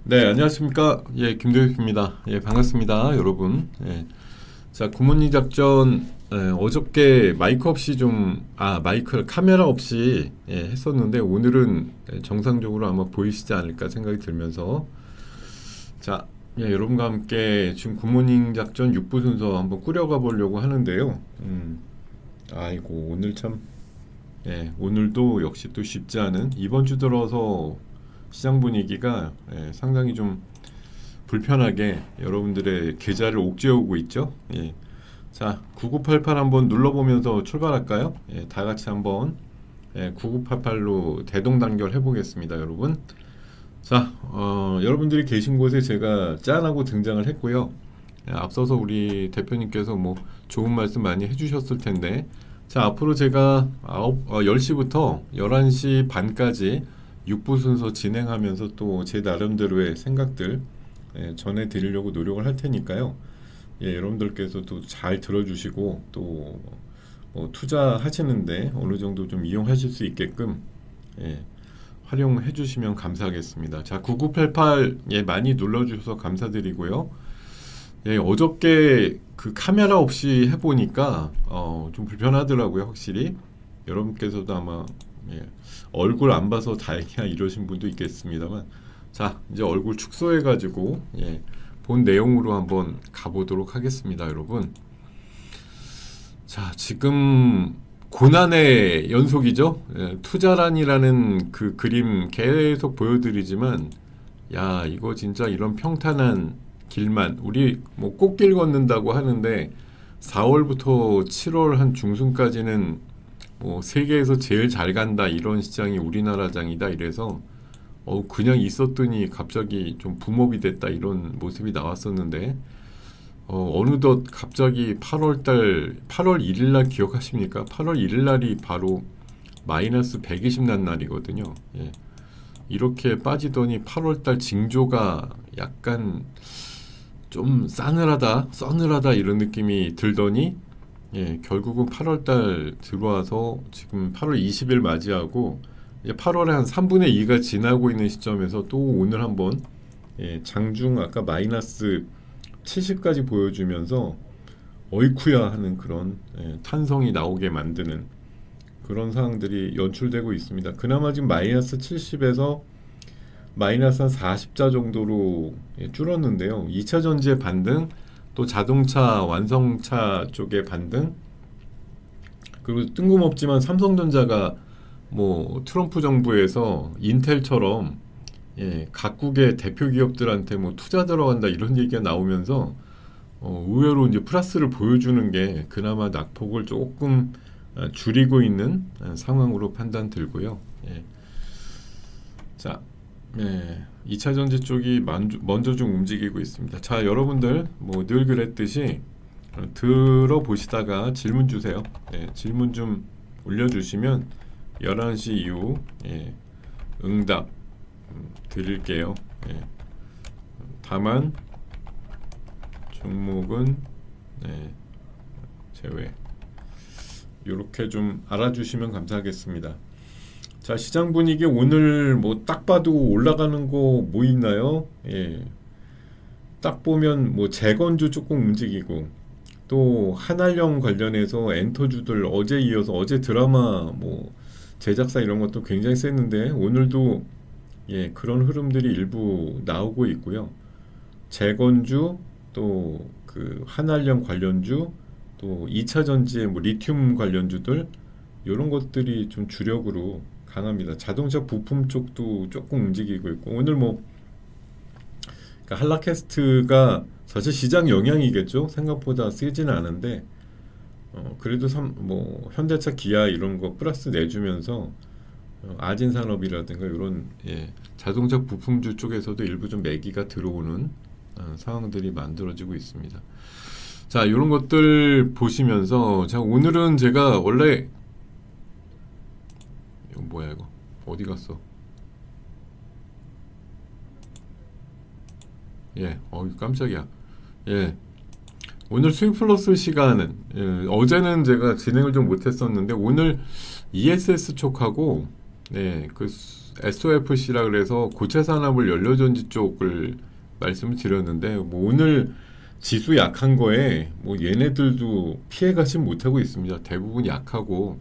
네, 안녕하십니까. 예, 김도익입니다. 예, 반갑습니다, 여러분. 예. 자, 굿모닝 작전, 어저께 마이크 없이 마이크, 카메라 없이, 했었는데, 오늘은 정상적으로 아마 보이시지 않을까 생각이 들면서, 자, 여러분과 함께 지금 굿모닝 작전 6부 순서 한번 꾸려가 보려고 하는데요. 아이고, 오늘 참, 오늘도 역시 또 쉽지 않은, 이번 주 들어서 시장 분위기가 상당히 좀 불편하게 여러분들의 계좌를 옥죄어오고 있죠. 예. 자, 9988 한번 눌러보면서 출발할까요? 예, 다 같이 한번 9988로 대동단결 해보겠습니다, 여러분. 자, 여러분들이 계신 곳에 제가 짠하고 등장을 했고요. 앞서서 우리 대표님께서 뭐 좋은 말씀 많이 해주셨을 텐데, 자, 앞으로 제가 10시부터 11시 반까지 6부 순서 진행하면서 또 제 나름대로의 생각들 전해드리려고 노력을 할 테니까요. 여러분들께서도 잘 들어주시고 또 투자하시는데 어느 정도 좀 이용하실 수 있게끔 활용해 주시면 감사하겠습니다. 자, 9988 많이 눌러주셔서 감사드리고요. 어저께 그 카메라 없이 해보니까 좀 불편하더라고요, 확실히. 여러분께서도 아마 얼굴 안 봐서 다행이야 이러신 분도 있겠습니다만, 자, 이제 얼굴 축소해가지고 본 내용으로 한번 가보도록 하겠습니다, 여러분. 자, 지금 고난의 연속이죠. 투자란이라는 그 그림 계속 보여드리지만, 야, 이거 진짜 이런 평탄한 길만, 우리 뭐 꽃길 걷는다고 하는데 4월부터 7월 한 중순까지는 뭐 세계에서 제일 잘 간다, 이런 시장이 우리나라 장이다 이래서 그냥 있었더니 갑자기 좀 붐업이 됐다, 이런 모습이 나왔었는데, 어느덧 갑자기 8월 1일 날 기억하십니까? 8월 1일 날이 바로 마이너스 120 난 날이거든요. 이렇게 빠지더니 8월 달 징조가 약간 좀 서늘하다 이런 느낌이 들더니, 결국은 8월 달 들어와서 지금 8월 20일 맞이하고 이제 8월에 한 3분의 2가 지나고 있는 시점에서 또 오늘 한번 장중 아까 마이너스 70까지 보여주면서 어이쿠야 하는 그런 탄성이 나오게 만드는 그런 상황들이 연출되고 있습니다. 그나마 지금 마이너스 70에서 마이너스 한 40자 정도로 줄었는데요. 2차 전지의 반등, 또 자동차 완성차 쪽의 반등, 그리고 뜬금없지만 삼성전자가 뭐 트럼프 정부에서 인텔처럼 각국의 대표 기업들한테 뭐 투자 들어간다 이런 얘기가 나오면서 의외로 이제 플러스를 보여주는 게 그나마 낙폭을 조금 줄이고 있는 상황으로 판단 들고요. 자, 2차 전지 쪽이 먼저 좀 움직이고 있습니다. 자, 여러분들 뭐 늘 그랬듯이 들어보시다가 질문 주세요. 질문 좀 올려주시면 11시 이후 응답 드릴게요. 다만 종목은 제외, 이렇게 좀 알아주시면 감사하겠습니다. 자, 시장 분위기 오늘 뭐 딱 봐도 올라가는 거 뭐 있나요? 딱 보면 뭐 재건주 조금 움직이고, 또 한알령 관련해서 엔터주들 어제 이어서 어제 드라마 뭐 제작사 이런 것도 굉장히 셌는데 오늘도 그런 흐름들이 일부 나오고 있고요. 재건주, 또 그 한알령 관련주, 또 2차 전지의 뭐 리튬 관련주들, 이런 것들이 좀 주력으로 강합니다. 자동차 부품 쪽도 조금 움직이고 있고, 오늘 뭐 그러니까 한라캐스트가 사실 시장 영향이겠죠. 생각보다 세지는 않은데 그래도 뭐 현대차, 기아 이런 거 플러스 내주면서 아진산업이라든가 이런 자동차 부품주 쪽에서도 일부 좀 매기가 들어오는 상황들이 만들어지고 있습니다. 자, 이런 것들 보시면서, 자, 오늘은 제가 원래 이거 뭐야, 이거 어디 갔어? 깜짝이야. 오늘 수익 플러스 시간은 어제는 제가 진행을 좀 못했었는데 오늘 ESS 쪽하고 SOFC라 그래서 고체 산업을 연료전지 쪽을 말씀을 드렸는데 뭐 오늘 지수 약한 거에 뭐 얘네들도 피해가지 못하고 있습니다. 대부분 약하고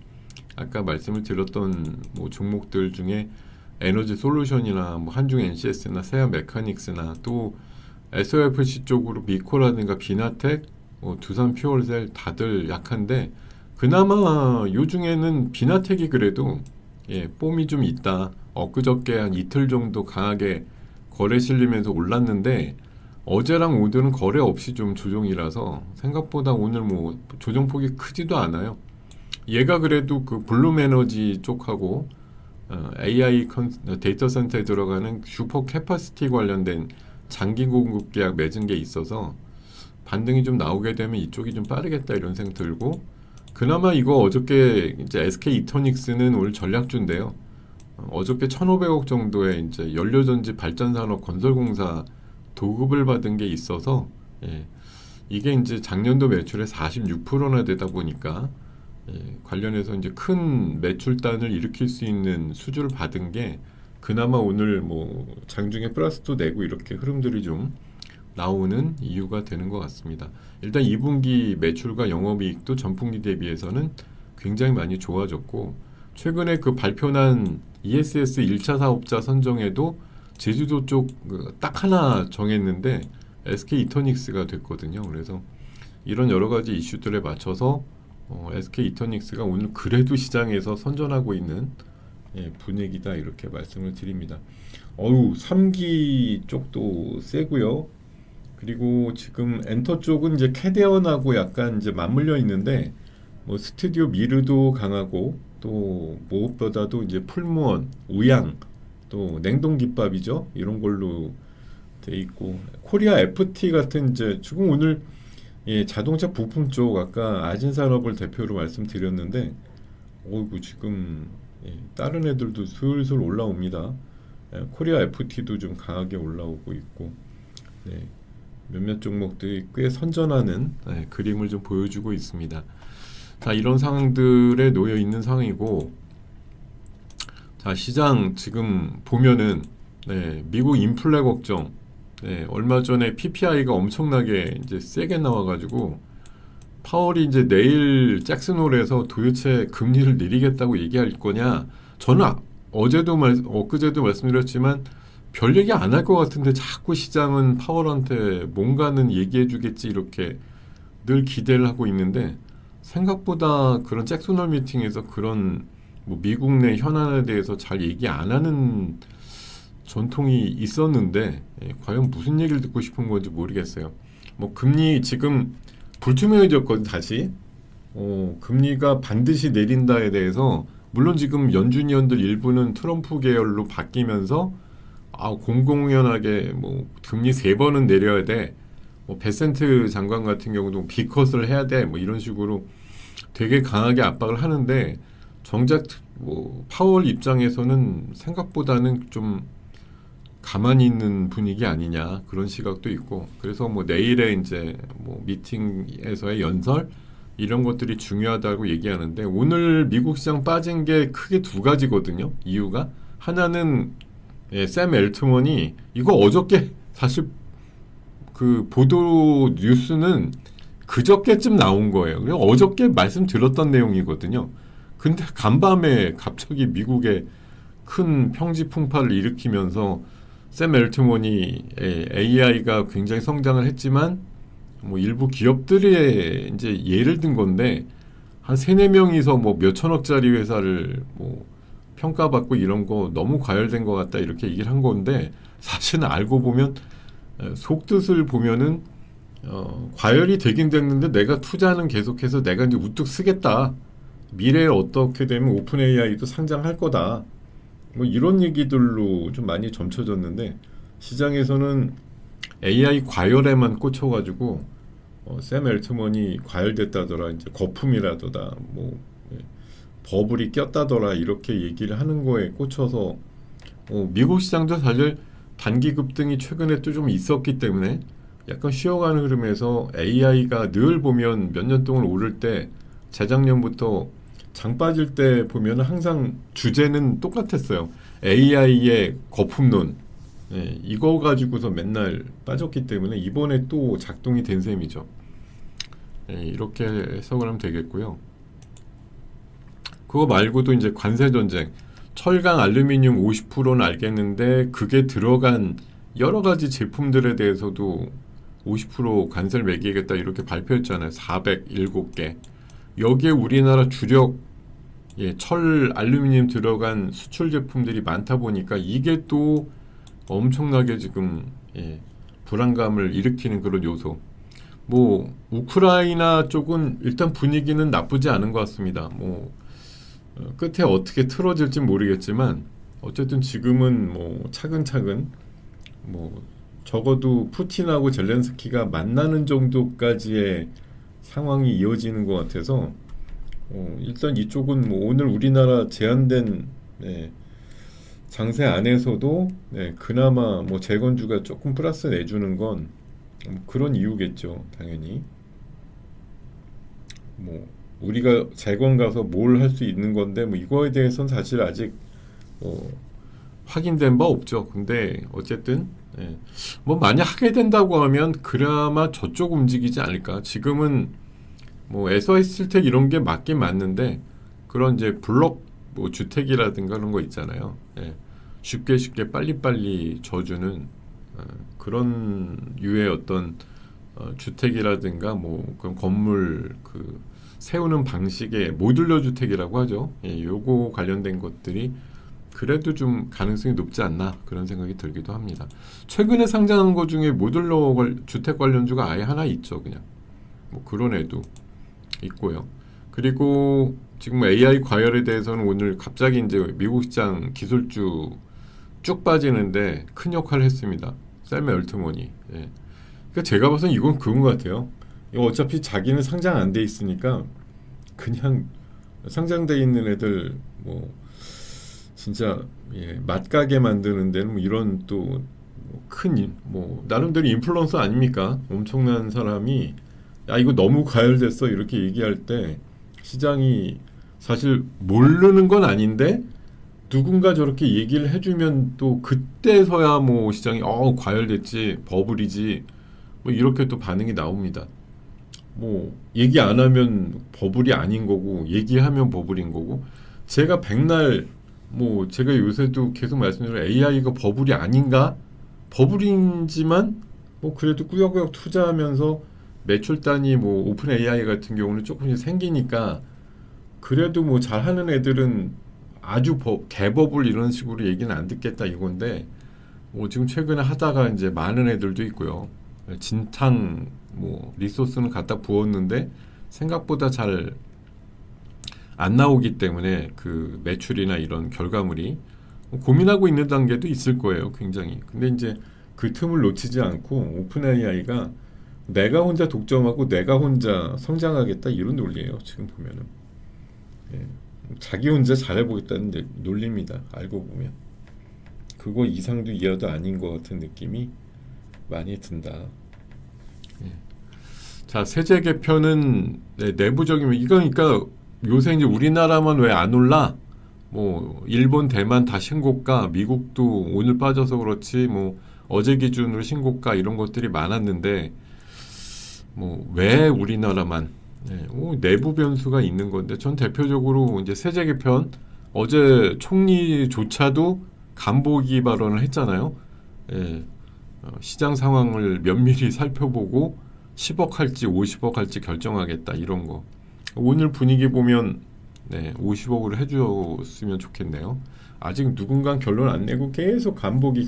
아까 말씀을 드렸던 뭐 종목들 중에 에너지 솔루션이나 뭐 한중 NCS나 세아 메카닉스나 또 SOFC 쪽으로 미코라든가 비나텍, 두산 퓨얼셀 다들 약한데 그나마 요 중에는 비나텍이 그래도 뽐이 좀 있다. 엊그저께 한 이틀 정도 강하게 거래 실리면서 올랐는데 어제랑 오늘은 거래 없이 좀 조정이라서 생각보다 오늘 뭐 조정폭이 크지도 않아요. 얘가 그래도 그 블룸 에너지 쪽하고 AI 데이터 센터에 들어가는 슈퍼 캐파시티 관련된 장기 공급 계약 맺은 게 있어서 반등이 좀 나오게 되면 이쪽이 좀 빠르겠다 이런 생각 들고 그나마 이거 어저께 이제 SK 이터닉스는 오늘 전략주인데요. 어저께 1,500억 정도의 이제 연료전지 발전산업 건설공사 도급을 받은 게 있어서 이게 이제 작년도 매출의 46%나 되다 보니까 관련해서 이제 큰 매출단을 일으킬 수 있는 수주를 받은 게 그나마 오늘 뭐 장중에 플러스도 내고 이렇게 흐름들이 좀 나오는 이유가 되는 것 같습니다. 일단 2분기 매출과 영업이익도 전분기 대비해서는 굉장히 많이 좋아졌고 최근에 그 발표난 ESS 1차 사업자 선정에도 제주도 쪽 딱 하나 정했는데 SK 이터닉스가 됐거든요. 그래서 이런 여러 가지 이슈들에 맞춰서 SK 이터닉스가 오늘 그래도 시장에서 선전하고 있는 분위기다 이렇게 말씀을 드립니다. 3기 쪽도 세고요. 그리고 지금 엔터 쪽은 이제 캐데언하고 약간 이제 맞물려 있는데 뭐 스튜디오 미르도 강하고 또 무엇보다도 이제 풀무원, 우양 또 냉동 김밥이죠. 이런 걸로 돼 있고 코리아 FT 같은 이제 지금 오늘 자동차 부품 쪽 아까 아진산업을 대표로 말씀드렸는데 지금 다른 애들도 슬슬 올라옵니다. 코리아 FT도 좀 강하게 올라오고 있고 몇몇 종목들이 꽤 선전하는 그림을 좀 보여주고 있습니다. 자, 이런 상황들에 놓여 있는 상황이고, 자, 시장 지금 보면은 미국 인플레 걱정, 얼마 전에 PPI가 엄청나게 이제 세게 나와가지고 파월이 이제 내일 잭슨홀에서 도대체 금리를 내리겠다고 얘기할 거냐? 저는 엊그제도 말씀드렸지만 별 얘기 안 할 것 같은데 자꾸 시장은 파월한테 뭔가는 얘기해 주겠지 이렇게 늘 기대를 하고 있는데 생각보다 그런 잭슨홀 미팅에서 그런 뭐 미국 내 현안에 대해서 잘 얘기 안 하는 전통이 있었는데 과연 무슨 얘기를 듣고 싶은 건지 모르겠어요. 뭐 금리 지금 불투명해졌거든 다시. 금리가 반드시 내린다에 대해서 물론 지금 연준위원들 일부는 트럼프 계열로 바뀌면서 공공연하게 뭐 금리 3번은 내려야 돼. 뭐 베센트 장관 같은 경우도 비컷을 해야 돼. 뭐 이런 식으로 되게 강하게 압박을 하는데 정작 뭐 파월 입장에서는 생각보다는 좀 가만히 있는 분위기 아니냐 그런 시각도 있고 그래서 뭐 내일에 이제 뭐 미팅에서의 연설 이런 것들이 중요하다고 얘기하는데 오늘 미국 시장 빠진 게 크게 두 가지거든요. 이유가 하나는 샘 엘트먼이 이거 어저께 사실 그 보도 뉴스는 그저께쯤 나온 거예요. 그냥 어저께 말씀드렸던 내용이거든요. 근데 간밤에 갑자기 미국에 큰 평지 풍파를 일으키면서 샘 엘트먼이 AI가 굉장히 성장을 했지만 뭐 일부 기업들이 이제 예를 든 건데 한 3-4명이서 뭐 몇천억짜리 회사를 뭐 평가받고 이런 거 너무 과열된 것 같다 이렇게 얘기를 한 건데 사실은 알고 보면 속뜻을 보면은 과열이 되긴 됐는데 내가 투자는 계속해서 내가 이제 우뚝 쓰겠다. 미래에 어떻게 되면 오픈 AI도 상장할 거다. 뭐 이런 얘기들로 좀 많이 점쳐졌는데 시장에서는 AI 과열에만 꽂혀가지고 샘 엘트먼이 과열됐다더라 이제 거품이라더라 뭐 버블이 꼈다더라 이렇게 얘기를 하는 거에 꽂혀서 미국 시장도 사실 단기 급등이 최근에 또 좀 있었기 때문에 약간 쉬어가는 흐름에서 AI가 늘 보면 몇 년 동안 오를 때 재작년부터 장 빠질 때 보면 항상 주제는 똑같았어요. AI의 거품론, 예, 이거 가지고서 맨날 빠졌기 때문에 이번에 또 작동이 된 셈이죠. 예, 이렇게 해석을 하면 되겠고요. 그거 말고도 이제 관세 전쟁, 철강, 알루미늄 50%는 알겠는데 그게 들어간 여러 가지 제품들에 대해서도 50% 관세를 매기겠다 이렇게 발표했잖아요. 407개. 여기에 우리나라 주력 예, 철, 알루미늄 들어간 수출 제품들이 많다 보니까 이게 또 엄청나게 지금 예, 불안감을 일으키는 그런 요소. 뭐 우크라이나 쪽은 일단 분위기는 나쁘지 않은 것 같습니다. 뭐 끝에 어떻게 틀어질지 모르겠지만 어쨌든 지금은 뭐 차근차근 뭐 적어도 푸틴하고 젤렌스키가 만나는 정도까지의 상황이 이어지는 것 같아서 일단 이쪽은 뭐 오늘 우리나라 제한된 네, 장세 안에서도 네, 그나마 뭐 재건주가 조금 플러스 내주는 건 그런 이유겠죠, 당연히. 뭐 우리가 재건 가서 뭘 할 수 있는 건데 뭐 이거에 대해서는 사실 아직 확인된 바 없죠. 근데 어쨌든 예, 뭐 만약 하게 된다고 하면 그나마 저쪽 움직이지 않을까. 지금은 뭐 SOS텔텍 이런 게 맞긴 맞는데 그런 이제 블록 뭐 주택이라든가 그런 거 있잖아요. 예, 쉽게 빨리빨리 져주는 그런 유의 어떤 주택이라든가 뭐 그런 건물 그 세우는 방식의 모듈러 주택이라고 하죠. 예, 요거 관련된 것들이 그래도 좀 가능성이 높지 않나 그런 생각이 들기도 합니다. 최근에 상장한 것 중에 모듈러 주택 관련주가 아예 하나 있죠. 그냥 뭐 그런 애도 있고요. 그리고 지금 AI 과열에 대해서는 오늘 갑자기 이제 미국 시장 기술주 쭉 빠지는데 큰 역할을 했습니다. 샘 얼트먼이. 예. 그러니까 제가 봐서는 이건 그런 것 같아요. 이거 어차피 자기는 상장 안 돼 있으니까 그냥 상장돼 있는 애들 뭐 진짜 예, 맛가게 만드는 데는 뭐 이런 또 큰 뭐 나름대로 인플루언서 아닙니까? 엄청난 사람이 야 이거 너무 과열됐어 이렇게 얘기할 때 시장이 사실 모르는 건 아닌데 누군가 저렇게 얘기를 해주면 또 그때서야 뭐 시장이 과열됐지 버블이지 뭐 이렇게 또 반응이 나옵니다. 뭐 얘기 안 하면 버블이 아닌 거고 얘기하면 버블인 거고 제가 백날 뭐 제가 요새도 계속 말씀드린 AI가 버블이 아닌가? 버블인지만 뭐 그래도 꾸역꾸역 투자하면서 매출 단위 뭐 오픈 AI 같은 경우는 조금씩 생기니까 그래도 뭐 잘하는 애들은 아주 개버블 이런 식으로 얘기는 안 듣겠다 이건데 뭐 지금 최근에 하다가 이제 많은 애들도 있고요. 진탕 뭐 리소스는 갖다 부었는데 생각보다 잘 안 나오기 때문에 그 매출이나 이런 결과물이 고민하고 있는 단계도 있을 거예요, 굉장히. 근데 이제 그 틈을 놓치지 않고 오픈 AI가 내가 혼자 독점하고 내가 혼자 성장하겠다 이런 논리예요. 지금 보면은 예. 자기 혼자 잘해보겠다는 논리입니다. 알고 보면 그거 이상도 이하도 아닌 것 같은 느낌이 많이 든다. 예. 자, 세제 개편은 내부적이면 이거 그러니까 요새 이제 우리나라만 왜 안 올라? 뭐 일본, 대만 다 신고가, 미국도 오늘 빠져서 그렇지 뭐 어제 기준으로 신고가 이런 것들이 많았는데 뭐 왜 우리나라만 내부 변수가 있는 건데 전 대표적으로 이제 세제 개편 어제 총리조차도 간보기 발언을 했잖아요. 예, 시장 상황을 면밀히 살펴보고 10억 할지 50억 할지 결정하겠다 이런 거. 오늘 분위기 보면 50억으로 해줬으면 좋겠네요. 아직 누군가 결론 안 내고 계속 간보기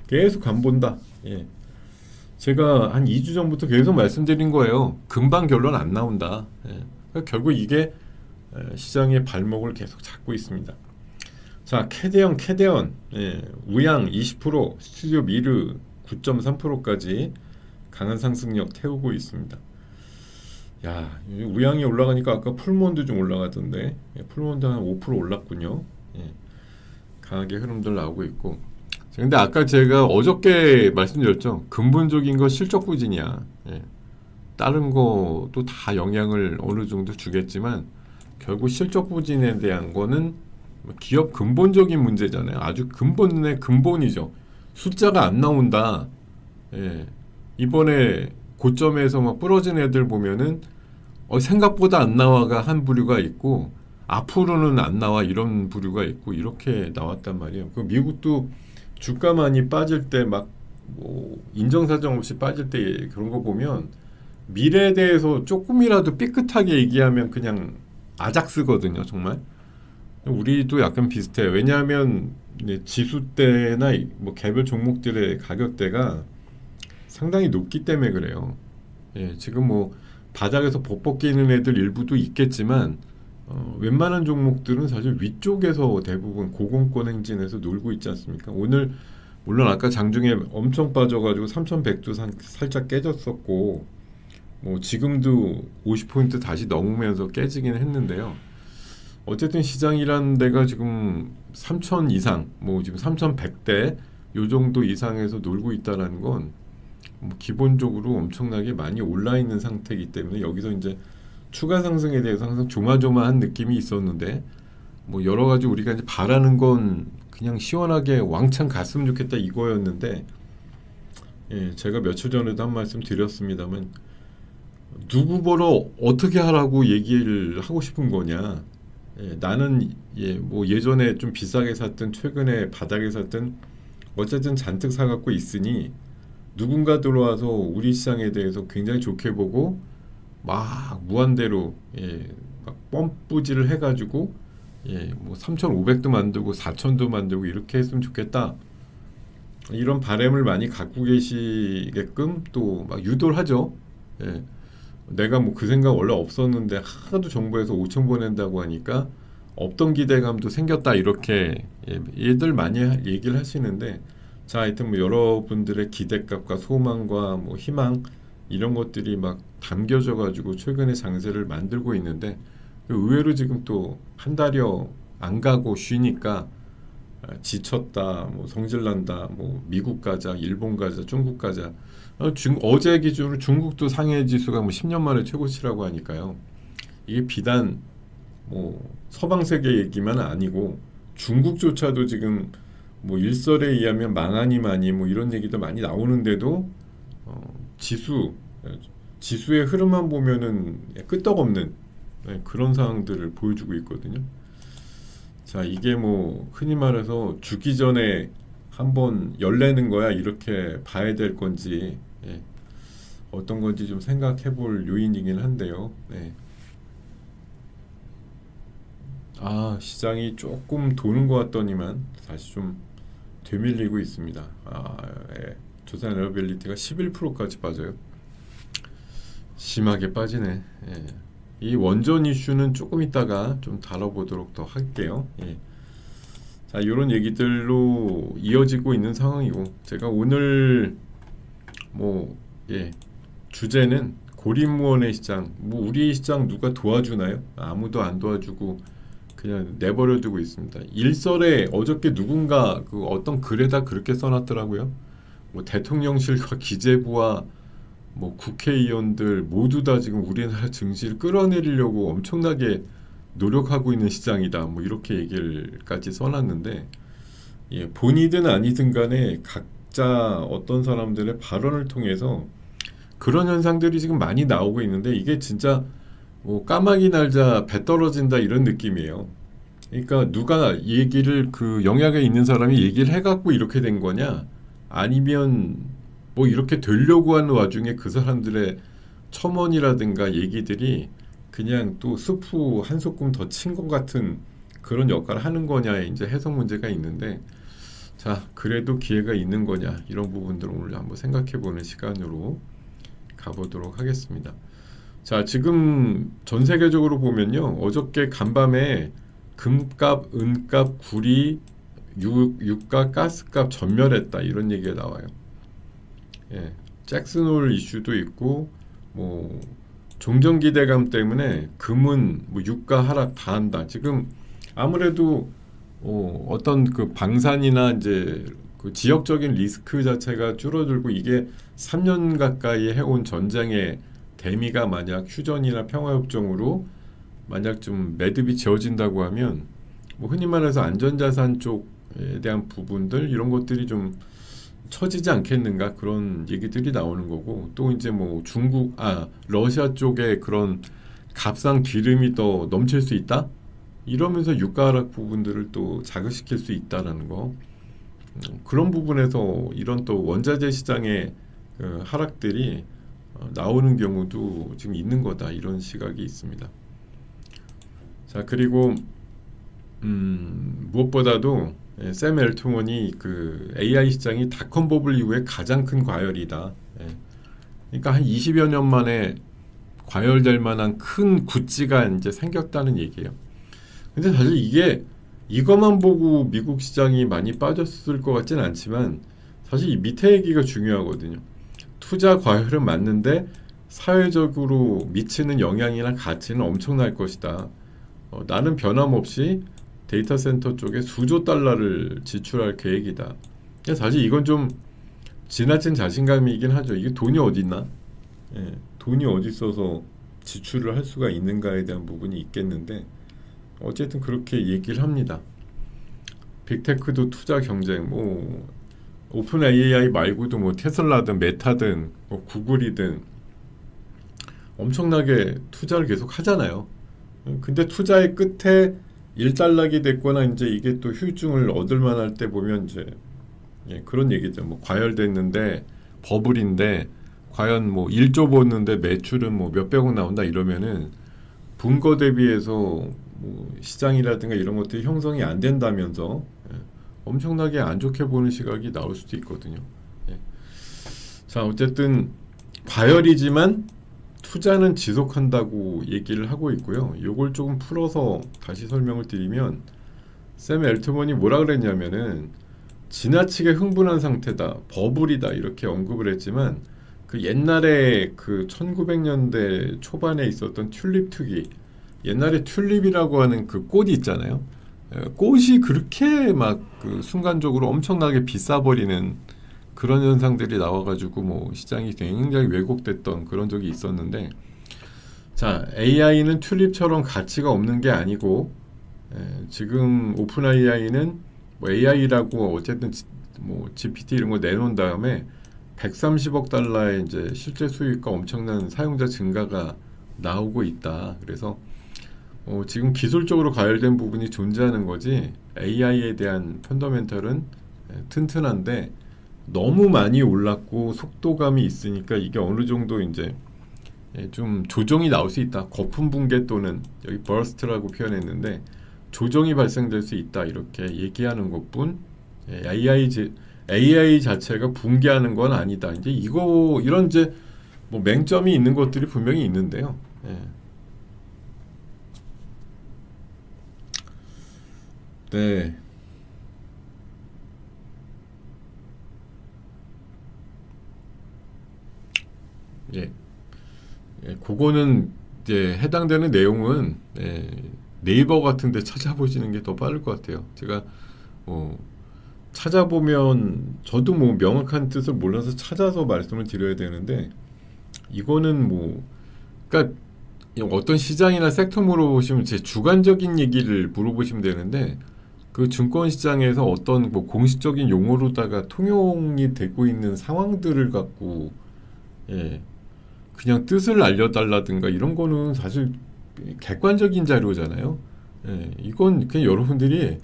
계속 간본다. 예. 제가 한 2주 전부터 계속 말씀드린 거예요. 금방 결론 안 나온다. 예. 그러니까 결국 이게 시장의 발목을 계속 잡고 있습니다. 자, 캐대언 예. 우양 20%, 스튜디오 미르 9.3%까지 강한 상승력 태우고 있습니다. 야, 우양이 올라가니까 아까 풀몬도 좀 올라가던데 풀몬도 한 5% 올랐군요. 예. 강하게 흐름들 나오고 있고 근데 아까 제가 어저께 말씀드렸죠. 근본적인 거 실적 부진이야. 예. 다른 것도 다 영향을 어느 정도 주겠지만 결국 실적 부진에 대한 거는 기업 근본적인 문제잖아요. 아주 근본의 근본이죠. 숫자가 안 나온다. 예. 이번에 고점에서 막 부러진 애들 보면은 생각보다 안 나와가 한 부류가 있고 앞으로는 안 나와 이런 부류가 있고 이렇게 나왔단 말이에요. 그 미국도 주가 많이 빠질 때 막 뭐 인정사정 없이 빠질 때 그런 거 보면 미래에 대해서 조금이라도 삐끗하게 얘기하면 그냥 아작스거든요, 정말. 우리도 약간 비슷해요. 왜냐하면 지수대나 뭐 개별 종목들의 가격대가 상당히 높기 때문에 그래요. 예, 지금 뭐 바닥에서 벅벅이는 애들 일부도 있겠지만 웬만한 종목들은 사실 위쪽에서 대부분 고공권 행진에서 놀고 있지 않습니까? 오늘 물론 아까 장중에 엄청 빠져가지고 3100도 살짝 깨졌었고 뭐 지금도 50포인트 다시 넘으면서 깨지긴 했는데요. 어쨌든 시장이란 데가 지금 3000 이상, 뭐 지금 3100대 요 정도 이상에서 놀고 있다는 건 뭐 기본적으로 엄청나게 많이 올라 있는 상태이기 때문에 여기서 이제 추가 상승에 대해서 항상 조마조마한 느낌이 있었는데 뭐 여러 가지 우리가 이제 바라는 건 그냥 시원하게 왕창 갔으면 좋겠다 이거였는데 예, 제가 며칠 전에도 한 말씀 드렸습니다만 누구 보러 어떻게 하라고 얘기를 하고 싶은 거냐. 예, 나는 뭐 예전에 좀 비싸게 샀든 최근에 바닥에 샀든 어쨌든 잔뜩 사갖고 있으니 누군가 들어와서 우리 시장에 대해서 굉장히 좋게 보고 막 무한대로 막 펌뿌질을 해가지고 뭐 3,500도 만들고 4,000도 만들고 이렇게 했으면 좋겠다. 이런 바람을 많이 갖고 계시게끔 또 막 유도를 하죠. 예. 내가 뭐 그 생각 원래 없었는데 하도 정부에서 5천 보낸다고 하니까 없던 기대감도 생겼다 이렇게 얘들 많이 얘기를 하시는데 자 하여튼 뭐 여러분들의 기대값과 소망과 뭐 희망 이런 것들이 막 담겨져 가지고 최근에 장세를 만들고 있는데 의외로 지금 또 한 달여 안 가고 쉬니까 지쳤다 뭐 성질난다 뭐 미국 가자 일본 가자 중국 가자 어제 기준으로 중국도 상해 지수가 뭐 10년 만에 최고치라고 하니까요. 이게 비단 뭐 서방 세계 얘기만 아니고 중국조차도 지금 뭐 일설에 의하면 망하니 많이 뭐 이런 얘기도 많이 나오는데도 지수의 흐름만 보면은 끄떡없는 그런 상황들을 보여주고 있거든요. 자, 이게 뭐 흔히 말해서 죽기 전에 한번 열내는 거야 이렇게 봐야 될 건지 어떤 건지 좀 생각해 볼 요인이긴 한데요. 시장이 조금 도는 것 같더니만 다시 좀 되밀리고 있습니다. 두산 에어빌리티가 11%까지 빠져요. 심하게 빠지네. 이 원전 이슈는 조금 있다가 좀 다뤄보도록 더 할게요. 자, 이런 얘기들로 이어지고 있는 상황이고 제가 오늘 주제는 고립무원의 시장. 뭐 우리 시장 누가 도와주나요? 아무도 안 도와주고 그냥 내버려 두고 있습니다. 일설에 어저께 누군가 그 어떤 글에다 그렇게 써놨더라고요. 뭐 대통령실과 기재부와 뭐 국회의원들 모두 다 지금 우리나라 증시를 끌어내리려고 엄청나게 노력하고 있는 시장이다. 뭐 이렇게 얘기를까지 써놨는데 본이든 아니든 간에 각자 어떤 사람들의 발언을 통해서 그런 현상들이 지금 많이 나오고 있는데 이게 진짜 뭐 까마귀 날자 배 떨어진다 이런 느낌이에요. 그러니까 누가 얘기를 그 영향에 있는 사람이 얘기를 해갖고 이렇게 된 거냐 아니면 뭐 이렇게 되려고 하는 와중에 그 사람들의 첨언이라든가 얘기들이 그냥 또 스프 한 소끔 더 친 것 같은 그런 역할을 하는 거냐에 이제 해석 문제가 있는데 자 그래도 기회가 있는 거냐 이런 부분들을 오늘 한번 생각해보는 시간으로 가보도록 하겠습니다. 자 지금 전 세계적으로 보면요 어저께 간밤에 금값, 은값, 구리, 유가, 가스값 전멸했다 이런 얘기가 나와요. 잭슨홀 이슈도 있고 뭐 종전 기대감 때문에 금은 뭐 유가 하락 다 한다. 지금 아무래도 어떤 그 방산이나 이제 그 지역적인 리스크 자체가 줄어들고 이게 3년 가까이 해온 전쟁의 대미가 만약 휴전이나 평화협정으로 만약 좀 매듭이 지어진다고 하면 뭐 흔히 말해서 안전자산 쪽에 대한 부분들 이런 것들이 좀 처지지 않겠는가 그런 얘기들이 나오는 거고 또 이제 뭐 러시아 쪽에 그런 값싼 기름이 더 넘칠 수 있다 이러면서 유가 하락 부분들을 또 자극시킬 수 있다라는 거 그런 부분에서 이런 또 원자재 시장의 그 하락들이 나오는 경우도 지금 있는 거다 이런 시각이 있습니다. 자 그리고 무엇보다도 샘 엘트먼이 그 AI 시장이 닷컴 버블 이후에 가장 큰 과열이다. 그러니까 한 20여 년 만에 과열될 만한 큰 굿즈가 이제 생겼다는 얘기예요. 근데 사실 이것만 보고 미국 시장이 많이 빠졌을 것 같진 않지만 사실 이 밑에 얘기가 중요하거든요. 투자 과열은 맞는데 사회적으로 미치는 영향이나 가치는 엄청날 것이다. 나는 변함없이 데이터 센터 쪽에 수조 달러를 지출할 계획이다. 사실 이건 좀 지나친 자신감이긴 하죠. 이게 돈이 어디 있나? 돈이 어디 있어서 지출을 할 수가 있는가에 대한 부분이 있겠는데 어쨌든 그렇게 얘기를 합니다. 빅테크도 투자 경쟁, 뭐 오픈 AI 말고도 뭐 테슬라든 메타든 뭐 구글이든 엄청나게 투자를 계속 하잖아요. 근데 투자의 끝에 일단락이 됐거나 이제 이게 또 휴증을 얻을 만할 때 보면 이제 그런 얘기죠. 뭐 과열됐는데 버블인데 과연 뭐 1조 버는데 매출은 뭐 몇백억 나온다 이러면은 분거 대비해서 뭐 시장이라든가 이런 것들이 형성이 안 된다면서 엄청나게 안 좋게 보는 시각이 나올 수도 있거든요. 자 어쨌든 과열이지만 투자는 지속한다고 얘기를 하고 있고요. 요걸 조금 풀어서 다시 설명을 드리면 샘 엘트먼이 뭐라 그랬냐면은 지나치게 흥분한 상태다, 버블이다 이렇게 언급을 했지만 그 옛날에 그 1900년대 초반에 있었던 튤립 투기 옛날에 튤립이라고 하는 그 꽃이 있잖아요. 꽃이 그렇게 막 그 순간적으로 엄청나게 비싸버리는 그런 현상들이 나와가지고 뭐 시장이 굉장히 왜곡됐던 그런 적이 있었는데 자 AI는 튤립처럼 가치가 없는 게 아니고 지금 오픈 AI는 뭐 AI라고 어쨌든 뭐 GPT 이런 거 내놓은 다음에 130억 달러의 이제 실제 수익과 엄청난 사용자 증가가 나오고 있다. 그래서 지금 기술적으로 과열된 부분이 존재하는 거지 AI에 대한 펀더멘털은 튼튼한데 너무 많이 올랐고 속도감이 있으니까 이게 어느 정도 이제 좀 조정이 나올 수 있다. 거품 붕괴 또는 여기 버스트라고 표현했는데 조정이 발생될 수 있다. 이렇게 얘기하는 것뿐 AI 자체가 붕괴하는 건 아니다. 이제 이런 이제 뭐 맹점이 있는 것들이 분명히 있는데요. 네. 그거는 이제 해당되는 내용은 네이버 같은 데 찾아보시는 게 더 빠를 것 같아요. 제가 찾아보면 저도 뭐 명확한 뜻을 몰라서 찾아서 말씀을 드려야 되는데 이거는 뭐 그러니까 어떤 시장이나 섹터 물어보시면 제 주관적인 얘기를 물어보시면 되는데 그 증권 시장에서 어떤 뭐 공식적인 용어로다가 통용이 되고 있는 상황들을 갖고 그냥 뜻을 알려달라든가 이런 거는 사실 객관적인 자료잖아요. 이건 그냥 여러분들이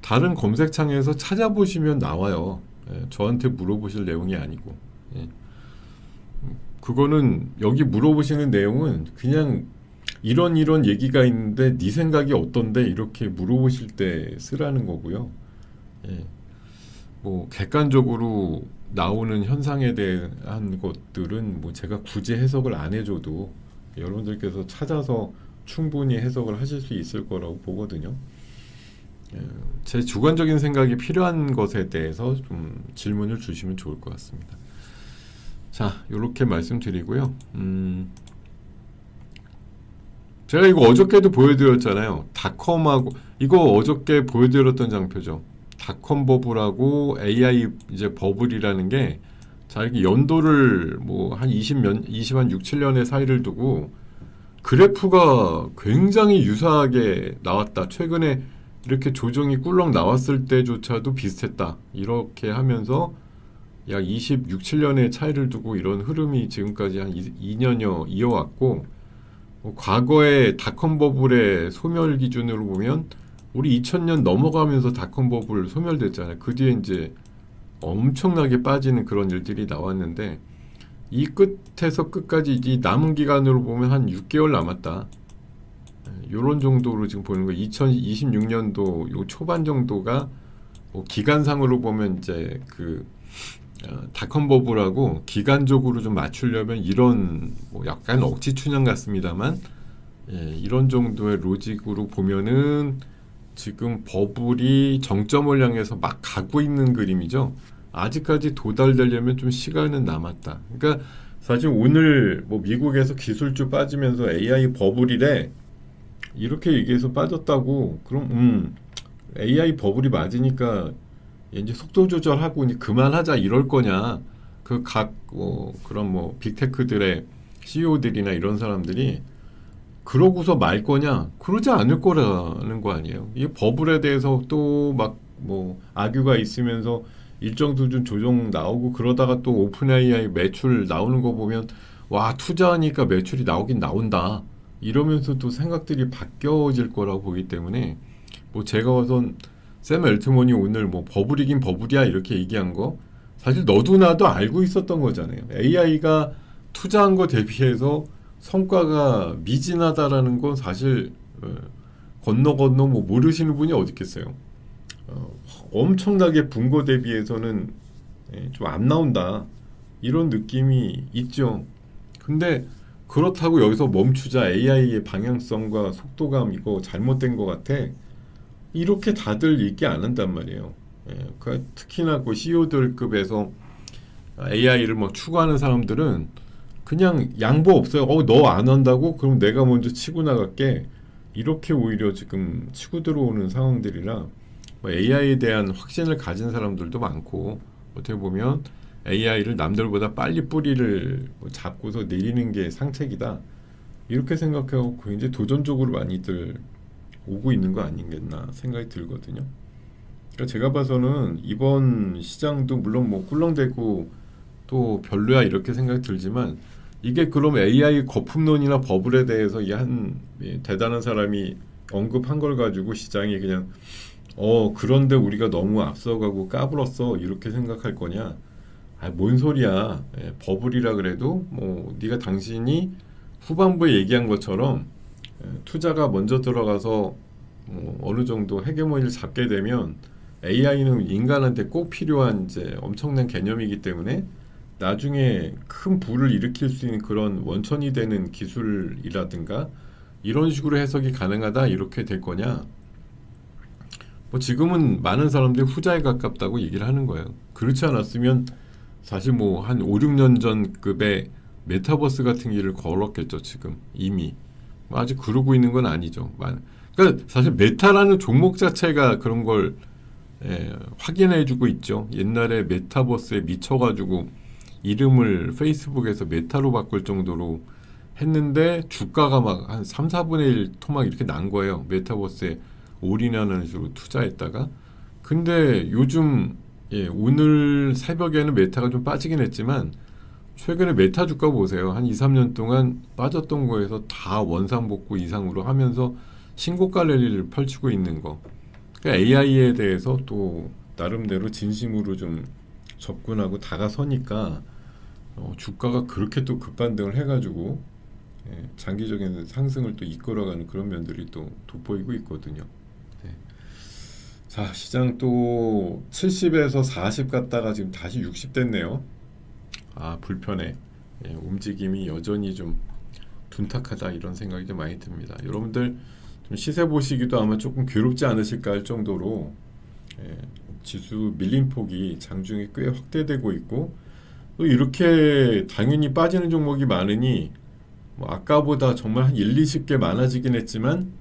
다른 검색창에서 찾아보시면 나와요. 저한테 물어보실 내용이 아니고. 그거는 여기 물어보시는 내용은 그냥 이런 얘기가 있는데 네 생각이 어떤데 이렇게 물어보실 때 쓰라는 거고요. 뭐 객관적으로 나오는 현상에 대한 것들은 뭐 제가 굳이 해석을 안 해줘도 여러분들께서 찾아서 충분히 해석을 하실 수 있을 거라고 보거든요. 제 주관적인 생각이 필요한 것에 대해서 좀 질문을 주시면 좋을 것 같습니다. 자, 이렇게 말씀드리고요. 제가 이거 어저께도 보여드렸잖아요. 닷컴하고 이거 어저께 보여드렸던 장표죠. 닷컴 버블하고 AI 이제 버블이라는 게 자, 이렇게 연도를 뭐 한 20한 6, 7년의 사이를 두고 그래프가 굉장히 유사하게 나왔다. 최근에 이렇게 조정이 꿀렁 나왔을 때조차도 비슷했다. 이렇게 하면서 약 26, 7년의 차이를 두고 이런 흐름이 지금까지 한 2년여 이어왔고, 과거의 닷컴 버블의 소멸 기준으로 보면 우리 2000년 넘어가면서 닷컴 버블 소멸됐잖아요. 그 뒤에 이제 엄청나게 빠지는 그런 일들이 나왔는데, 이 끝에서 끝까지 이 남은 기간으로 보면 한 6개월 남았다. 이런 정도로 지금 보는 거. 2026년도 요 초반 정도가 기간상으로 보면 이제 그 닷컴 버블하고 기간적으로 좀 맞추려면 이런 약간 억지 춘향 같습니다만, 이런 정도의 로직으로 보면은 지금 버블이 정점을 향해서 막 가고 있는 그림이죠. 아직까지 도달되려면 좀 시간은 남았다. 그러니까 사실 오늘 미국에서 기술주 빠지면서 AI 버블이래 이렇게 얘기해서 빠졌다고. 그럼 AI 버블이 맞으니까 이제 속도 조절하고 이제 그만하자 이럴 거냐? 그 각 그런 빅테크들의 CEO들이나 이런 사람들이 그러고서 말 거냐? 그러지 않을 거라는 거 아니에요. 이 버블에 대해서 또 막 악유가 있으면서 일정 수준 조정 나오고 그러다가 또 오픈 AI 매출 나오는 거 보면 와, 투자하니까 매출이 나오긴 나온다. 이러면서 또 생각들이 바뀌어질 거라고 보기 때문에 제가 봐선 샘 엘트먼이 오늘 버블이긴 버블이야 이렇게 얘기한 거 사실 너도 나도 알고 있었던 거잖아요. AI가 투자한 거 대비해서 성과가 미진하다라는 건 사실 건너 모르시는 분이 어디 있겠어요. 엄청나게 분 거 대비해서는 좀 안 나온다 이런 느낌이 있죠. 근데 그렇다고 여기서 멈추자, AI의 방향성과 속도감 이거 잘못된 것 같아, 이렇게 다들 얘기 안 한단 말이에요. 특히나 그 CEO들급에서 AI를 추구하는 사람들은 그냥 양보 없어요. 너 안 한다고? 그럼 내가 먼저 치고 나갈게. 이렇게 오히려 지금 치고 들어오는 상황들이라 AI에 대한 확신을 가진 사람들도 많고, 어떻게 보면 AI를 남들보다 빨리 뿌리를 잡고서 내리는 게 상책이다. 이렇게 생각하고 굉장히 도전적으로 많이들 오고 있는 거 아니겠나 생각이 들거든요. 그러니까 제가 봐서는 이번 시장도 물론 꿀렁대고 또 별로야 이렇게 생각이 들지만, 이게 그럼 AI 거품론이나 버블에 대해서 대단한 사람이 언급한 걸 가지고 시장이 그냥 그런데 우리가 너무 앞서가고 까불었어 이렇게 생각할 거냐? 뭔 소리야. 버블이라 그래도 네가 당신이 후반부에 얘기한 것처럼 투자가 먼저 들어가서 어느 정도 헤게모니를 잡게 되면 AI는 인간한테 꼭 필요한 이제 엄청난 개념이기 때문에 나중에 큰 부를 일으킬 수 있는 그런 원천이 되는 기술이라든가 이런 식으로 해석이 가능하다 이렇게 될 거냐? 지금은 많은 사람들이 후자에 가깝다고 얘기를 하는 거예요. 그렇지 않았으면 사실 한 5, 6년 전 급의 메타버스 같은 길을 걸었겠죠. 지금 이미 아직 그러고 있는 건 아니죠. 그러니까 사실 메타라는 종목 자체가 그런 걸 확인해주고 있죠. 옛날에 메타버스에 미쳐가지고 이름을 페이스북에서 메타로 바꿀 정도로 했는데 주가가 막 한 3, 4분의 1 토막 이렇게 난 거예요. 메타버스에 올인하는 식으로 투자했다가. 근데 요즘 오늘 새벽에는 메타가 좀 빠지긴 했지만 최근에 메타 주가 보세요. 한 2, 3년 동안 빠졌던 거에서 다 원상복구 이상으로 하면서 신고가 랠리를 펼치고 있는 거. 그러니까 AI에 대해서 또 나름대로 진심으로 좀 접근하고 다가서니까 주가가 그렇게 또 급반등을 해가지고 장기적인 상승을 또 이끌어가는 그런 면들이 또 돋보이고 있거든요. 자, 시장 또 70에서 40 갔다가 지금 다시 60 됐네요. 불편해. 움직임이 여전히 좀 둔탁하다 이런 생각이 좀 많이 듭니다. 여러분들 좀 시세 보시기도 아마 조금 괴롭지 않으실까 할 정도로 지수 밀림폭이 장중에 꽤 확대되고 있고, 또 이렇게 당연히 빠지는 종목이 많으니 아까보다 정말 한 1, 20개 많아지긴 했지만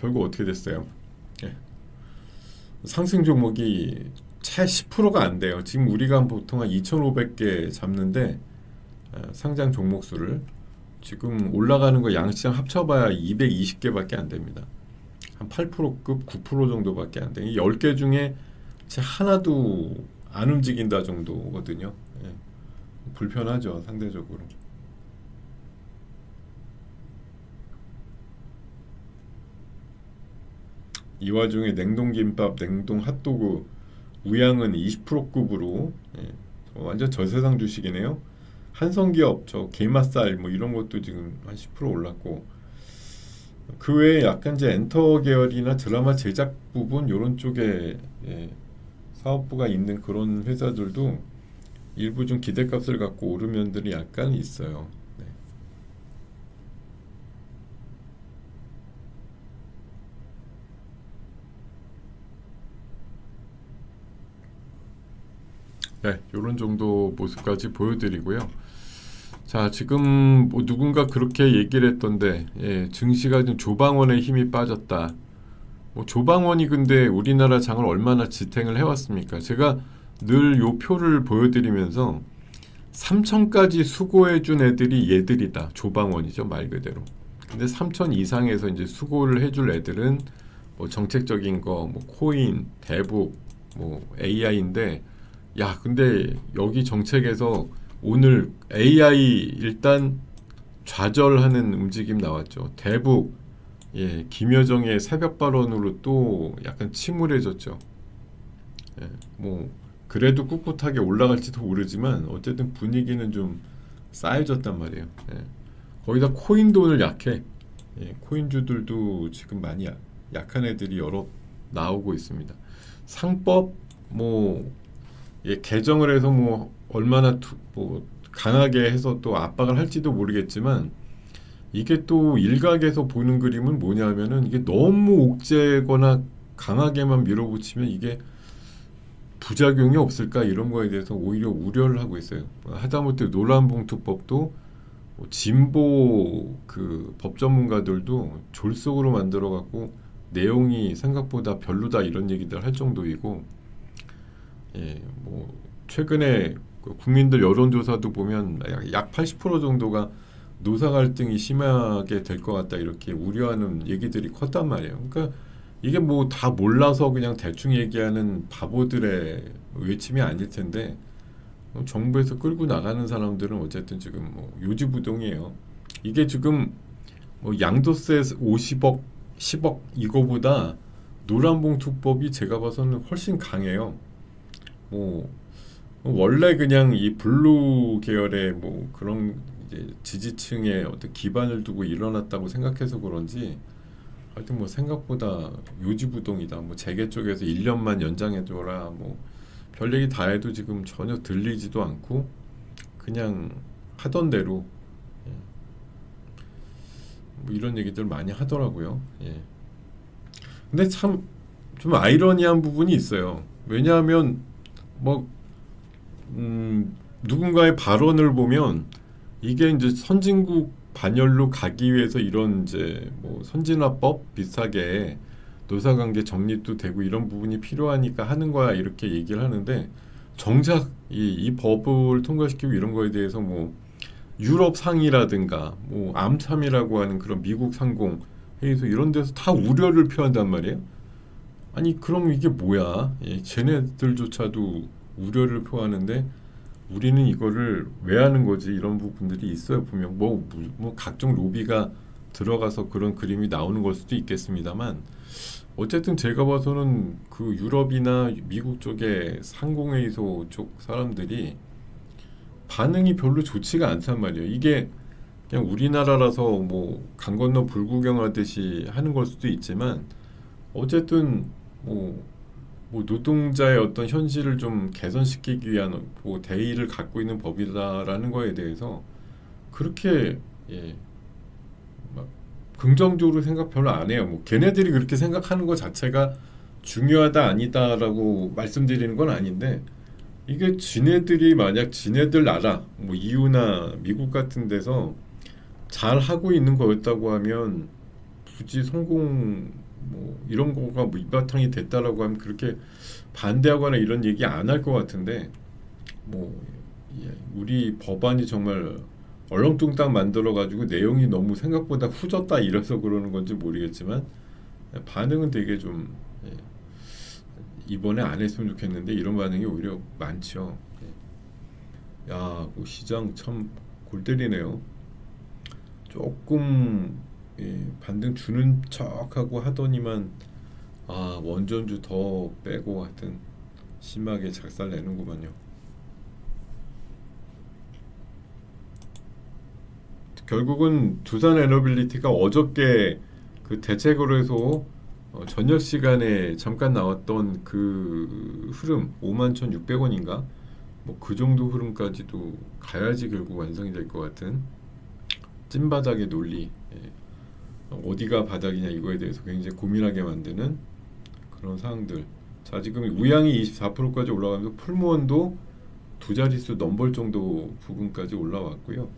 결국 어떻게 됐어요? 상승 종목이 채 10%가 안 돼요. 지금 우리가 보통 한 2,500개 잡는데 상장 종목 수를 지금 올라가는 거 양시장 합쳐봐야 220개밖에 안 됩니다. 한 8%급 9% 정도밖에 안 돼. 10개 중에 진짜 하나도 안 움직인다 정도거든요. 예. 불편하죠, 상대적으로. 이 와중에 냉동김밥, 냉동 핫도그, 우양은 20%급으로 완전 저세상 주식이네요. 한성기업, 저 게맛살 뭐 이런 것도 지금 한 10% 올랐고 그 외에 약간 이제 엔터 계열이나 드라마 제작 부분 요런 쪽에 사업부가 있는 그런 회사들도 일부 좀 기대값을 갖고 오른 면들이 약간 있어요. 네. 네, 요런 정도 모습까지 보여드리고요. 자, 지금 뭐 누군가 그렇게 얘기를 했던데, 증시가 좀 조방원의 힘이 빠졌다. 뭐 조방원이 근데 우리나라 장을 얼마나 지탱을 해왔습니까? 제가 늘 요 표를 보여드리면서 3천까지 수고해준 애들이 얘들이다. 조방원이죠, 말 그대로. 근데 3천 이상에서 이제 수고를 해줄 애들은 뭐 정책적인 거, 뭐 코인, 대북, 뭐 AI인데, 야, 근데 여기 정책에서 오늘 AI 일단 좌절하는 움직임 나왔죠. 대북, 김여정의 새벽 발언으로 또 약간 침울해졌죠. 뭐 그래도 꿋꿋하게 올라갈지도 모르지만 어쨌든 분위기는 좀 쌓여졌단 말이에요. 거기다 코인도 오늘 약해. 코인주들도 지금 많이 약한 애들이 여러 나오고 있습니다. 상법 뭐 개정을 해서 뭐 얼마나 뭐 강하게 해서 또 압박을 할지도 모르겠지만 이게 또 일각에서 보는 그림은 뭐냐면은 이게 너무 옥죄거나 강하게만 밀어붙이면 이게 부작용이 없을까 이런 거에 대해서 오히려 우려를 하고 있어요. 하다못해 노란봉투법도 뭐 진보 그 법 전문가들도 졸속으로 만들어 갖고 내용이 생각보다 별로다 이런 얘기들 할 정도이고, 뭐 최근에 그 국민들 여론조사도 보면 약 80% 정도가 노사 갈등이 심하게 될 것 같다 이렇게 우려하는 얘기들이 컸단 말이에요. 그러니까 이게 뭐 다 몰라서 그냥 대충 얘기하는 바보들의 외침이 아닐 텐데 정부에서 끌고 나가는 사람들은 어쨌든 지금 뭐 요지부동이에요. 이게 지금 뭐 양도세 50억, 10억 이거보다 노란봉투법이 제가 봐서는 훨씬 강해요. 뭐 원래 그냥 이 블루 계열의 뭐 그런 이제 지지층의 어떤 기반을 두고 일어났다고 생각해서 그런지 하여튼 뭐 생각보다 요지부동이다. 뭐 재계 쪽에서 1년만 연장해줘라. 뭐 별 얘기 다 해도 지금 전혀 들리지도 않고 그냥 하던 대로 뭐 이런 얘기들 많이 하더라고요. 근데 참 좀 아이러니한 부분이 있어요. 왜냐하면 뭐 누군가의 발언을 보면 이게 이제 선진국 반열로 가기 위해서 이런 이제 뭐 선진화법 비슷하게 노사관계 정립도 되고 이런 부분이 필요하니까 하는 거야 이렇게 얘기를 하는데 정작 이 법을 통과시키고 이런 거에 대해서 뭐 유럽 상이라든가 뭐 암참이라고 하는 그런 미국 상공 회의소 이런 데서 다 우려를 표한단 말이에요. 아니 그럼 이게 뭐야? 쟤네들조차도 우려를 표하는데 우리는 이거를 왜 하는 거지? 이런 부분들이 있어요. 분명 뭐 각종 로비가 들어가서 그런 그림이 나오는 걸 수도 있겠습니다만 어쨌든 제가 봐서는 그 유럽이나 미국 쪽의 상공회의소 쪽 사람들이 반응이 별로 좋지가 않단 말이에요. 이게 그냥 우리나라라서 뭐 강 건너 불구경하듯이 하는 걸 수도 있지만 어쨌든 뭐 노동자의 어떤 현실을 좀 개선시키기 위한 뭐 대의를 갖고 있는 법이다라는 거에 대해서 그렇게 막 긍정적으로 생각 별로 안 해요. 뭐 걔네들이 그렇게 생각하는 것 자체가 중요하다 아니다라고 말씀드리는 건 아닌데 이게 지네들이 만약 지네들 나라 뭐 EU나 미국 같은 데서 잘 하고 있는 거였다고 하면 굳이 성공 뭐 이런 거가 뭐 밑바탕이 됐다라고 하면 그렇게 반대하거나 이런 얘기 안 할 것 같은데 뭐 우리 법안이 정말 얼렁뚱땅 만들어 가지고 내용이 너무 생각보다 후졌다 이래서 그러는 건지 모르겠지만 반응은 되게 좀 이번에 안 했으면 좋겠는데 이런 반응이 오히려 많죠. 야, 그 시장 참 골 때리네요. 조금 반등 주는 척하고 하더니만 원전주 더 빼고 하여튼 심하게 작살 내는구만요. 결국은 두산 에너빌리티가 어저께 그 대책으로 해서 저녁 시간에 잠깐 나왔던 그 흐름 51,600원인가 뭐 그 정도 흐름까지도 가야지 결국 완성이 될 것 같은 찐바닥의 논리. 어디가 바닥이냐 이거에 대해서 굉장히 고민하게 만드는 그런 상황들. 자, 지금 우양이 24%까지 올라가면서 풀무원도 두 자릿수 넘볼 정도 부분까지 올라왔고요.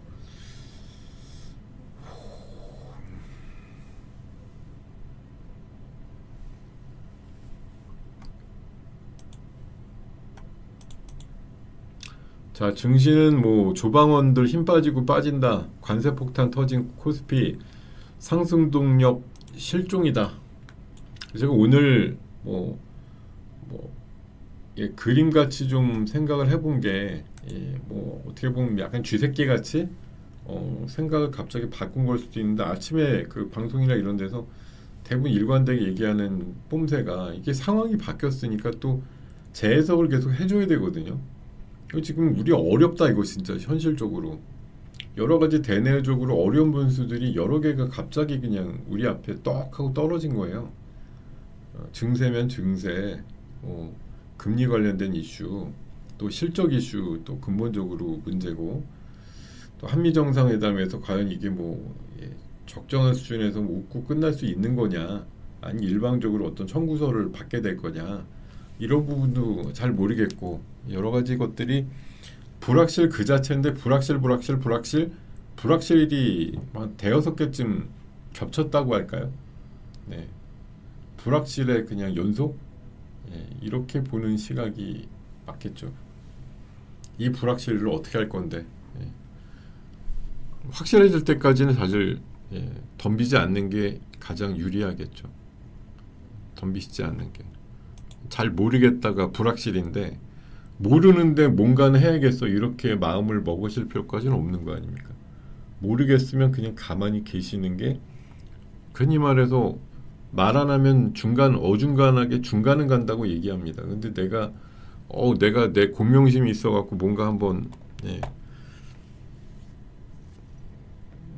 자, 증시는 뭐 조방원들 힘 빠지고 빠진다. 관세 폭탄 터진 코스피 상승 동력 실종이다. 제가 오늘 그림같이 좀 생각을 해본 게, 뭐 어떻게 보면 약간 쥐새끼 같이 생각을 갑자기 바꾼 걸 수도 있는데 아침에 그 방송이나 이런 데서 대부분 일관되게 얘기하는 뽐새가 이게 상황이 바뀌었으니까 또 재해석을 계속 해줘야 되거든요. 지금 우리 어렵다 이거 진짜 현실적으로 여러 가지 대내적으로 어려운 변수들이 여러 개가 갑자기 그냥 우리 앞에 떡 하고 떨어진 거예요. 증세면 증세, 금리 관련된 이슈, 또 실적 이슈, 또 근본적으로 문제고, 또 한미 정상회담에서 과연 이게 적정한 수준에서 웃고 끝날 수 있는 거냐, 아니 일방적으로 어떤 청구서를 받게 될 거냐, 이런 부분도 잘 모르겠고 여러 가지 것들이 불확실 그 자체인데 불확실이 한 대여섯 개쯤 겹쳤다고 할까요? 네, 불확실의 그냥 연속? 이렇게 보는 시각이 맞겠죠. 이 불확실을 어떻게 할 건데 확실해질 때까지는 사실 덤비지 않는 게 가장 유리하겠죠. 덤비시지 않는 게. 잘 모르겠다가 불확실인데 모르는데 뭔가는 해야겠어 이렇게 마음을 먹으실 필요까지는 없는 거 아닙니까? 모르겠으면 그냥 가만히 계시는 게 흔히 말해서 말 안 하면 어중간하게 중간은 간다고 얘기합니다. 근데 내가 내 고명심이 있어갖고 뭔가 한번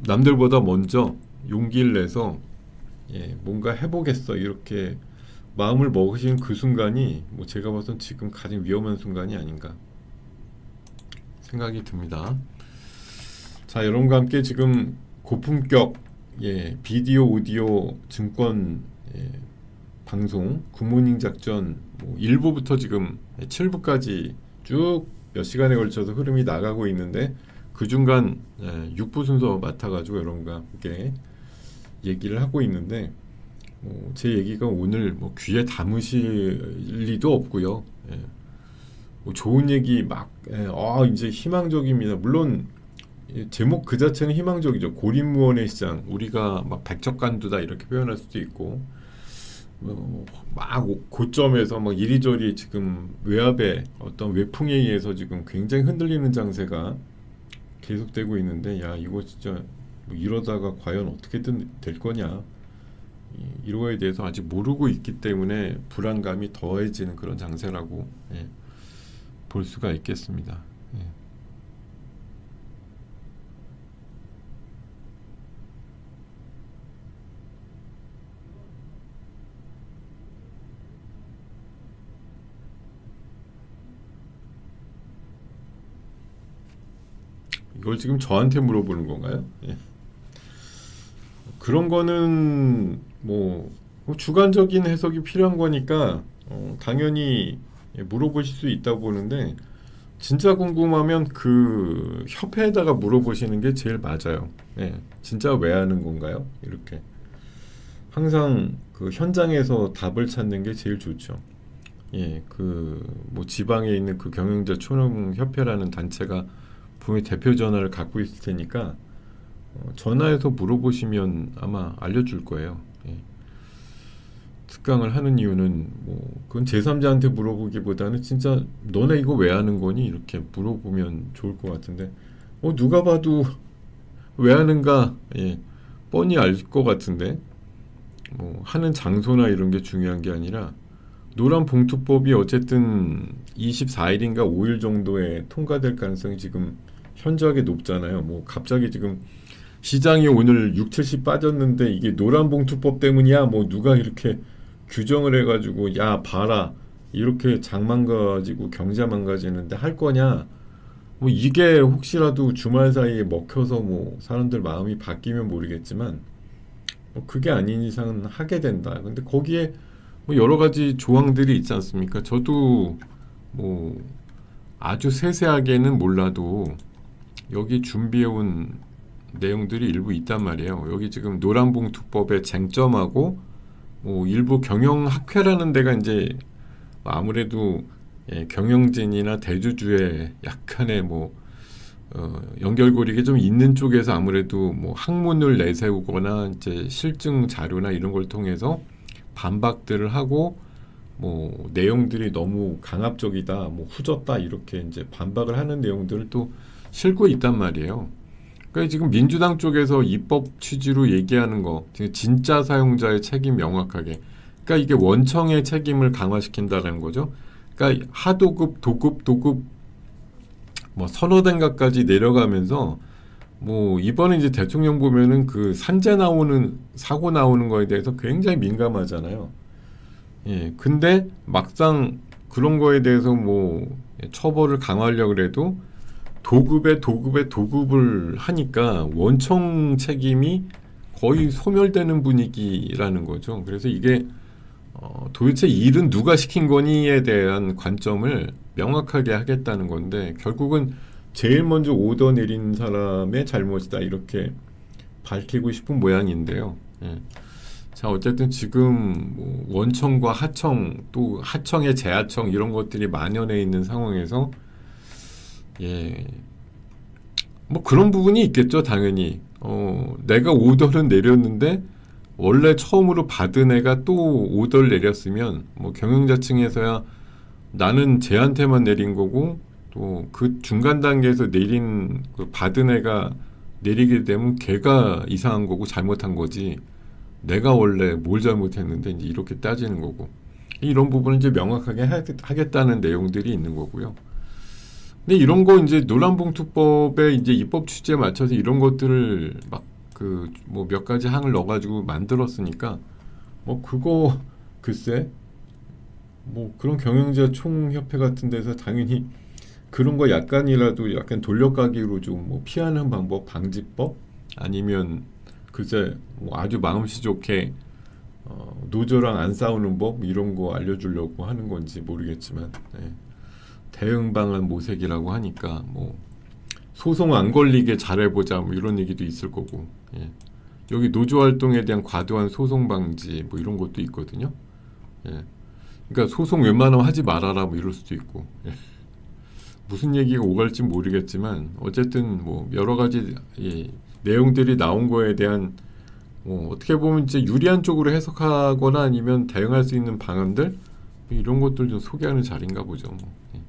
남들보다 먼저 용기를 내서 뭔가 해보겠어 이렇게 마음을 먹으신 그 순간이 제가 봐선 지금 가장 위험한 순간이 아닌가 생각이 듭니다. 자, 여러분과 함께 지금 고품격 비디오 오디오 증권 방송 굿모닝 작전 1부부터 지금 7부까지 쭉 몇 시간에 걸쳐서 흐름이 나가고 있는데 그 중간 6부 순서 맡아가지고 여러분과 함께 얘기를 하고 있는데 제 얘기가 오늘 귀에 담으실 리도 없고요. 좋은 얘기 이제 희망적입니다. 물론 제목 그 자체는 희망적이죠. 고립무원의 시장, 우리가 백척간두다 이렇게 표현할 수도 있고 고점에서 이리저리 지금 외압의 어떤 외풍에 의해서 지금 굉장히 흔들리는 장세가 계속되고 있는데 이거 진짜 이러다가 과연 어떻게든 될 거냐 이거에 대해서 아직 모르고 있기 때문에 불안감이 더해지는 그런 장세라고 볼 수가 있겠습니다. 이걸 지금 저한테 물어보는 건가요? 그런 거는 주관적인 해석이 필요한 거니까 당연히 물어보실 수 있다고 보는데 진짜 궁금하면 그 협회에다가 물어보시는 게 제일 맞아요. 진짜 왜 하는 건가요? 이렇게 항상 그 현장에서 답을 찾는 게 제일 좋죠. 지방에 있는 그 경영자 총협회라는 단체가 분명히 대표 전화를 갖고 있을 테니까 전화해서 물어보시면 아마 알려줄 거예요. 특강을 하는 이유는 뭐 그건 제3자한테 물어보기보다는 진짜 너네 이거 왜 하는 거니? 이렇게 물어보면 좋을 것 같은데 누가 봐도 왜 하는가 예, 뻔히 알 것 같은데 뭐 하는 장소나 이런 게 중요한 게 아니라 노란봉투법이 어쨌든 24일인가 5일 정도에 통과될 가능성이 지금 현저하게 높잖아요. 뭐 갑자기 지금 시장이 오늘 6, 70 빠졌는데 이게 노란봉투법 때문이야? 뭐 누가 이렇게 규정을 해가지고 야 봐라 이렇게 장 망가지고 경제 망가지는데 할 거냐? 뭐 이게 혹시라도 주말 사이에 먹혀서 뭐 사람들 마음이 바뀌면 모르겠지만 뭐 그게 아닌 이상은 하게 된다. 근데 거기에 뭐 여러 가지 조항들이 있지 않습니까? 저도 뭐 아주 세세하게는 몰라도 여기 준비해온 내용들이 일부 있단 말이에요. 여기 지금 노란봉투법의 쟁점하고 뭐 일부 경영학회라는 데가 이제 아무래도 예, 경영진이나 대주주의 약간의 뭐 연결고리가 좀 있는 쪽에서 아무래도 뭐 학문을 내세우거나 이제 실증 자료나 이런 걸 통해서 반박들을 하고 뭐 내용들이 너무 강압적이다, 뭐 후졌다 이렇게 이제 반박을 하는 내용들을 또 싣고 있단 말이에요. 그러니까 지금 민주당 쪽에서 입법 취지로 얘기하는 거, 진짜 사용자의 책임 명확하게. 그러니까 이게 원청의 책임을 강화시킨다는 거죠. 그러니까 하도급, 도급 뭐 서너 단계까지 내려가면서 뭐 이번에 이제 대통령 보면은 그 산재 나오는 사고 나오는 거에 대해서 굉장히 민감하잖아요. 예, 근데 막상 그런 거에 대해서 뭐 처벌을 강화하려고 해도 도급을 하니까 원청 책임이 거의 소멸되는 분위기라는 거죠. 그래서 이게 도대체 일은 누가 시킨 거니에 대한 관점을 명확하게 하겠다는 건데 결국은 제일 먼저 오더 내린 사람의 잘못이다 이렇게 밝히고 싶은 모양인데요. 예. 자 어쨌든 지금 뭐 원청과 하청 또 하청의 재하청 이런 것들이 만연해 있는 상황에서 예. 뭐 그런 부분이 있겠죠, 당연히. 내가 오더를 내렸는데 원래 처음으로 받은 애가 또 오더를 내렸으면 뭐 경영자층에서야 나는 쟤한테만 내린 거고 또 그 중간 단계에서 내린 그 받은 애가 내리게 되면 걔가 이상한 거고 잘못한 거지. 내가 원래 뭘 잘못했는데 이제 이렇게 따지는 거고. 이런 부분을 이제 명확하게 하겠다는 내용들이 있는 거고요. 근데 이런 거 이제 노란봉투법의 이제 입법 취지에 맞춰서 이런 것들을 막 그 뭐 몇 가지 항을 넣어가지고 만들었으니까 뭐 그거 글쎄 뭐 그런 경영자 총협회 같은 데서 당연히 그런 거 약간이라도 약간 돌려가기로 좀 뭐 피하는 방법 방지법 아니면 글쎄 뭐 아주 마음씨 좋게 노조랑 안 싸우는 법 이런 거 알려주려고 하는 건지 모르겠지만 네. 대응 방안 모색이라고 하니까 뭐 소송 안 걸리게 잘해보자 뭐 이런 얘기도 있을 거고 예. 여기 노조 활동에 대한 과도한 소송 방지 뭐 이런 것도 있거든요. 예. 그러니까 소송 웬만하면 하지 말아라 뭐 이럴 수도 있고 예. 무슨 얘기가 오갈지 모르겠지만 어쨌든 뭐 여러 가지 예, 내용들이 나온 거에 대한 뭐 어떻게 보면 이제 유리한 쪽으로 해석하거나 아니면 대응할 수 있는 방안들 이런 것들 좀 소개하는 자리인가 보죠. 뭐. 예.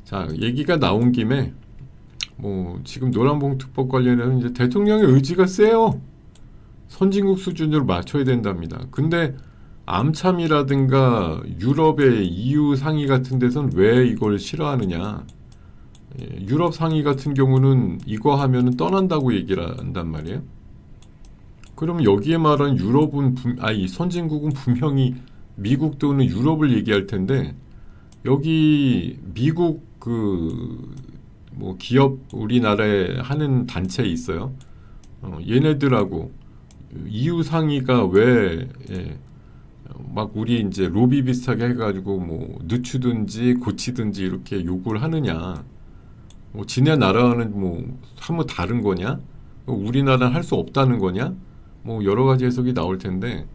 자 얘기가 나온 김에 뭐 지금 노란봉투법 관련해서 이제 대통령의 의지가 세요. 선진국 수준으로 맞춰야 된답니다. 근데 암참이라든가 유럽의 EU 상위 같은 데서는 왜 이걸 싫어하느냐. 예, 유럽 상위 같은 경우는 이거 하면은 떠난다고 얘기를 한단 말이에요. 그럼 여기에 말한 유럽은 선진국은 분명히 미국 또는 유럽을 얘기할 텐데 여기 미국 뭐 기업 우리나라에 하는 단체 있어요. 얘네들하고 EU 상위가 왜 막 우리 이제 로비 비슷하게 해가지고 뭐 늦추든지 고치든지 이렇게 요구를 하느냐. 뭐 지네 나라는 뭐 한번 다른 거냐? 우리나라는 할 수 없다는 거냐? 뭐 여러 가지 해석이 나올 텐데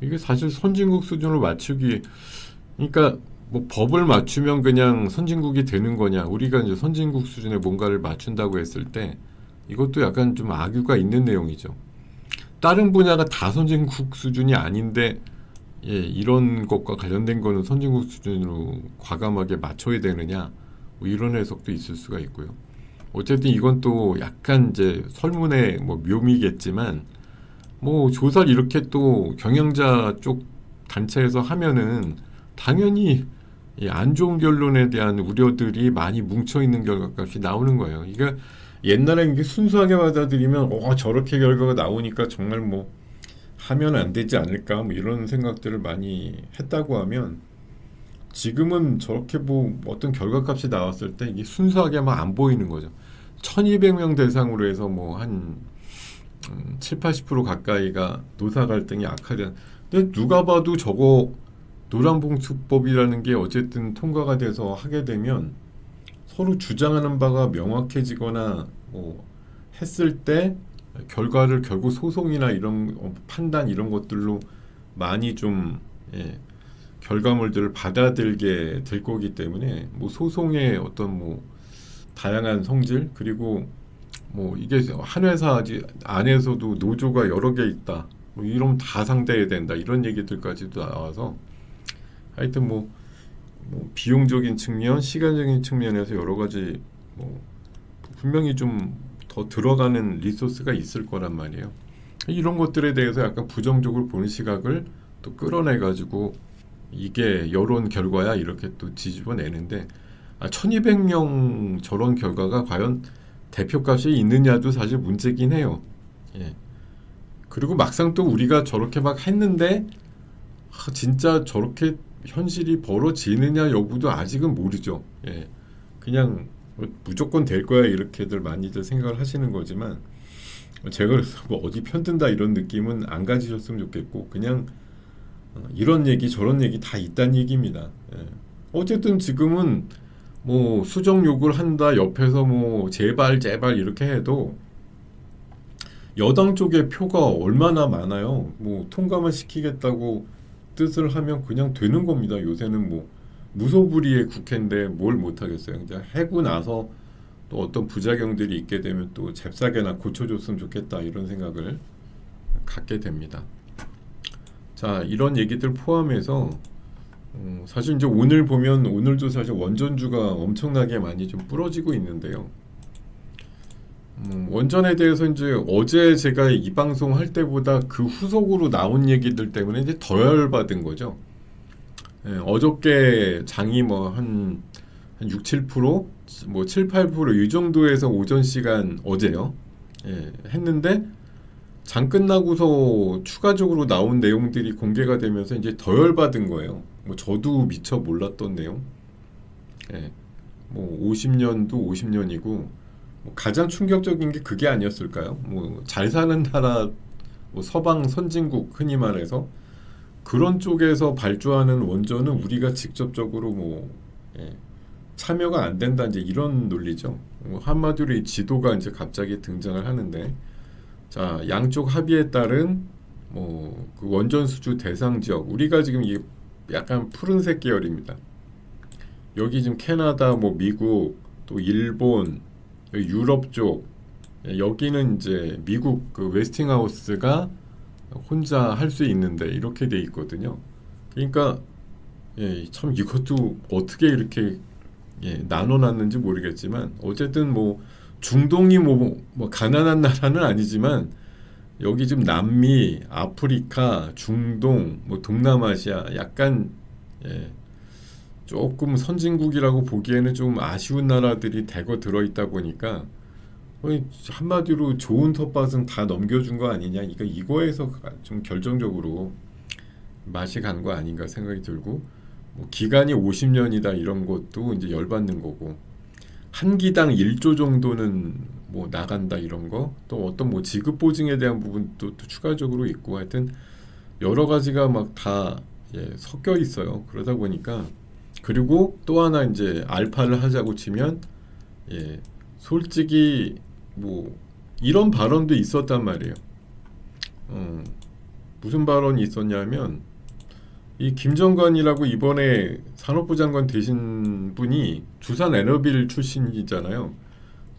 이게 사실 선진국 수준으로 맞추기 그러니까 뭐 법을 맞추면 그냥 선진국이 되는 거냐? 우리가 이제 선진국 수준의 뭔가를 맞춘다고 했을 때 이것도 약간 좀 악유가 있는 내용이죠. 다른 분야가 다 선진국 수준이 아닌데 예, 이런 것과 관련된 거는 선진국 수준으로 과감하게 맞춰야 되느냐, 뭐 이런 해석도 있을 수가 있고요. 어쨌든 이건 또 약간 이제 설문의 뭐 묘미겠지만, 뭐 조사를 이렇게 또 경영자 쪽 단체에서 하면은 당연히 이 안 좋은 결론에 대한 우려들이 많이 뭉쳐 있는 결과값이 나오는 거예요. 이게 옛날에 이게 순수하게 받아들이면 저렇게 결과가 나오니까 정말 뭐 하면 안 되지 않을까 뭐 이런 생각들을 많이 했다고 하면, 지금은 저렇게 뭐 어떤 결과값이 나왔을 때 이게 순수하게 막 안 보이는 거죠. 1200명 대상으로 해서 뭐 한 7, 80% 가까이가 노사 갈등이 악화된. 근데 누가 봐도 저거 노란봉투법이라는 게 어쨌든 통과가 돼서 하게 되면 서로 주장하는 바가 명확해지거나 뭐 했을 때 결과를 결국 소송이나 이런 판단 이런 것들로 많이 좀 결과물들을 받아들게 될 거기 때문에, 뭐 소송의 어떤 뭐 다양한 성질, 그리고 뭐 이게 한 회사 안에서도 노조가 여러 개 있다, 뭐 이러면 다 상대해야 된다 이런 얘기들까지도 나와서, 하여튼 뭐 비용적인 측면, 시간적인 측면에서 여러 가지 뭐 분명히 좀 더 들어가는 리소스가 있을 거란 말이에요. 이런 것들에 대해서 약간 부정적으로 보는 시각을 또 끌어내 가지고 이게 여론 결과야 이렇게 또 뒤집어내는데, 1200명 저런 결과가 과연 대표값이 있느냐도 사실 문제긴 해요. 예. 그리고 막상 또 우리가 저렇게 막 했는데 진짜 저렇게 현실이 벌어지느냐 여부도 아직은 모르죠. 예. 그냥 무조건 될 거야 이렇게들 많이들 생각을 하시는 거지만, 제가 그래서 뭐 어디 편든다 이런 느낌은 안 가지셨으면 좋겠고, 그냥 이런 얘기 저런 얘기 다 있다는 얘기입니다. 예. 어쨌든 지금은 뭐 수정 요구를 한다 옆에서 뭐 제발 제발 이렇게 해도 여당 쪽의 표가 얼마나 많아요. 뭐 통과만 시키겠다고 뜻을 하면 그냥 되는 겁니다. 요새는 뭐 무소불위의 국회인데 뭘 못하겠어요. 이제 해고 나서 또 어떤 부작용들이 있게 되면 또 잽싸게나 고쳐줬으면 좋겠다 이런 생각을 갖게 됩니다. 자, 이런 얘기들 포함해서 사실 이제 오늘 보면 오늘도 사실 원전주가 엄청나게 많이 좀 부러지고 있는데요. 원전에 대해서 이제 어제 제가 이 방송 할 때보다 그 후속으로 나온 얘기들 때문에 이제 더 열받은 거죠. 예, 어저께 장이 뭐 한 6, 7%, 뭐 7, 8%이 정도에서 오전 시간 어제요. 예, 했는데 장 끝나고서 추가적으로 나온 내용들이 공개가 되면서 이제 더 열받은 거예요. 뭐 저도 미처 몰랐던 내용. 예, 뭐 50년도 50년이고 뭐 가장 충격적인 게 그게 아니었을까요? 뭐 잘 사는 나라, 뭐 서방 선진국 흔히 말해서 그런 쪽에서 발주하는 원전은 우리가 직접적으로 뭐 참여가 안 된다 이제 이런 논리죠. 뭐 한마디로 이 지도가 이제 갑자기 등장을 하는데, 자 양쪽 합의에 따른 뭐 그 원전 수주 대상 지역, 우리가 지금 이 약간 푸른색 계열입니다. 여기 지금 캐나다, 뭐 미국, 또 일본, 유럽 쪽, 여기는 이제 미국 그 웨스팅하우스가 혼자 할 수 있는데 이렇게 돼 있거든요. 그러니까 참 이것도 어떻게 이렇게 나눠놨는지 모르겠지만, 어쨌든 뭐 중동이 뭐 가난한 나라는 아니지만 여기 지금 남미, 아프리카, 중동, 뭐 동남아시아 약간 조금 선진국이라고 보기에는 좀 아쉬운 나라들이 대거 들어있다 보니까 한마디로 좋은 텃밭은 다 넘겨준 거 아니냐, 이거에서 좀 결정적으로 맛이 간 거 아닌가 생각이 들고, 뭐 기간이 50년이다 이런 것도 이제 열받는 거고, 한 기당 1조 정도는 뭐 나간다 이런 거, 또 어떤 뭐 지급 보증에 대한 부분도 또 추가적으로 있고, 하여튼 여러 가지가 막 다 섞여 있어요. 그러다 보니까, 그리고 또 하나 이제 알파를 하자고 치면 솔직히 뭐 이런 발언도 있었단 말이에요. 무슨 발언이 있었냐면, 이 김정관이라고 이번에 산업부 장관 되신 분이 두산 에너빌 출신이잖아요.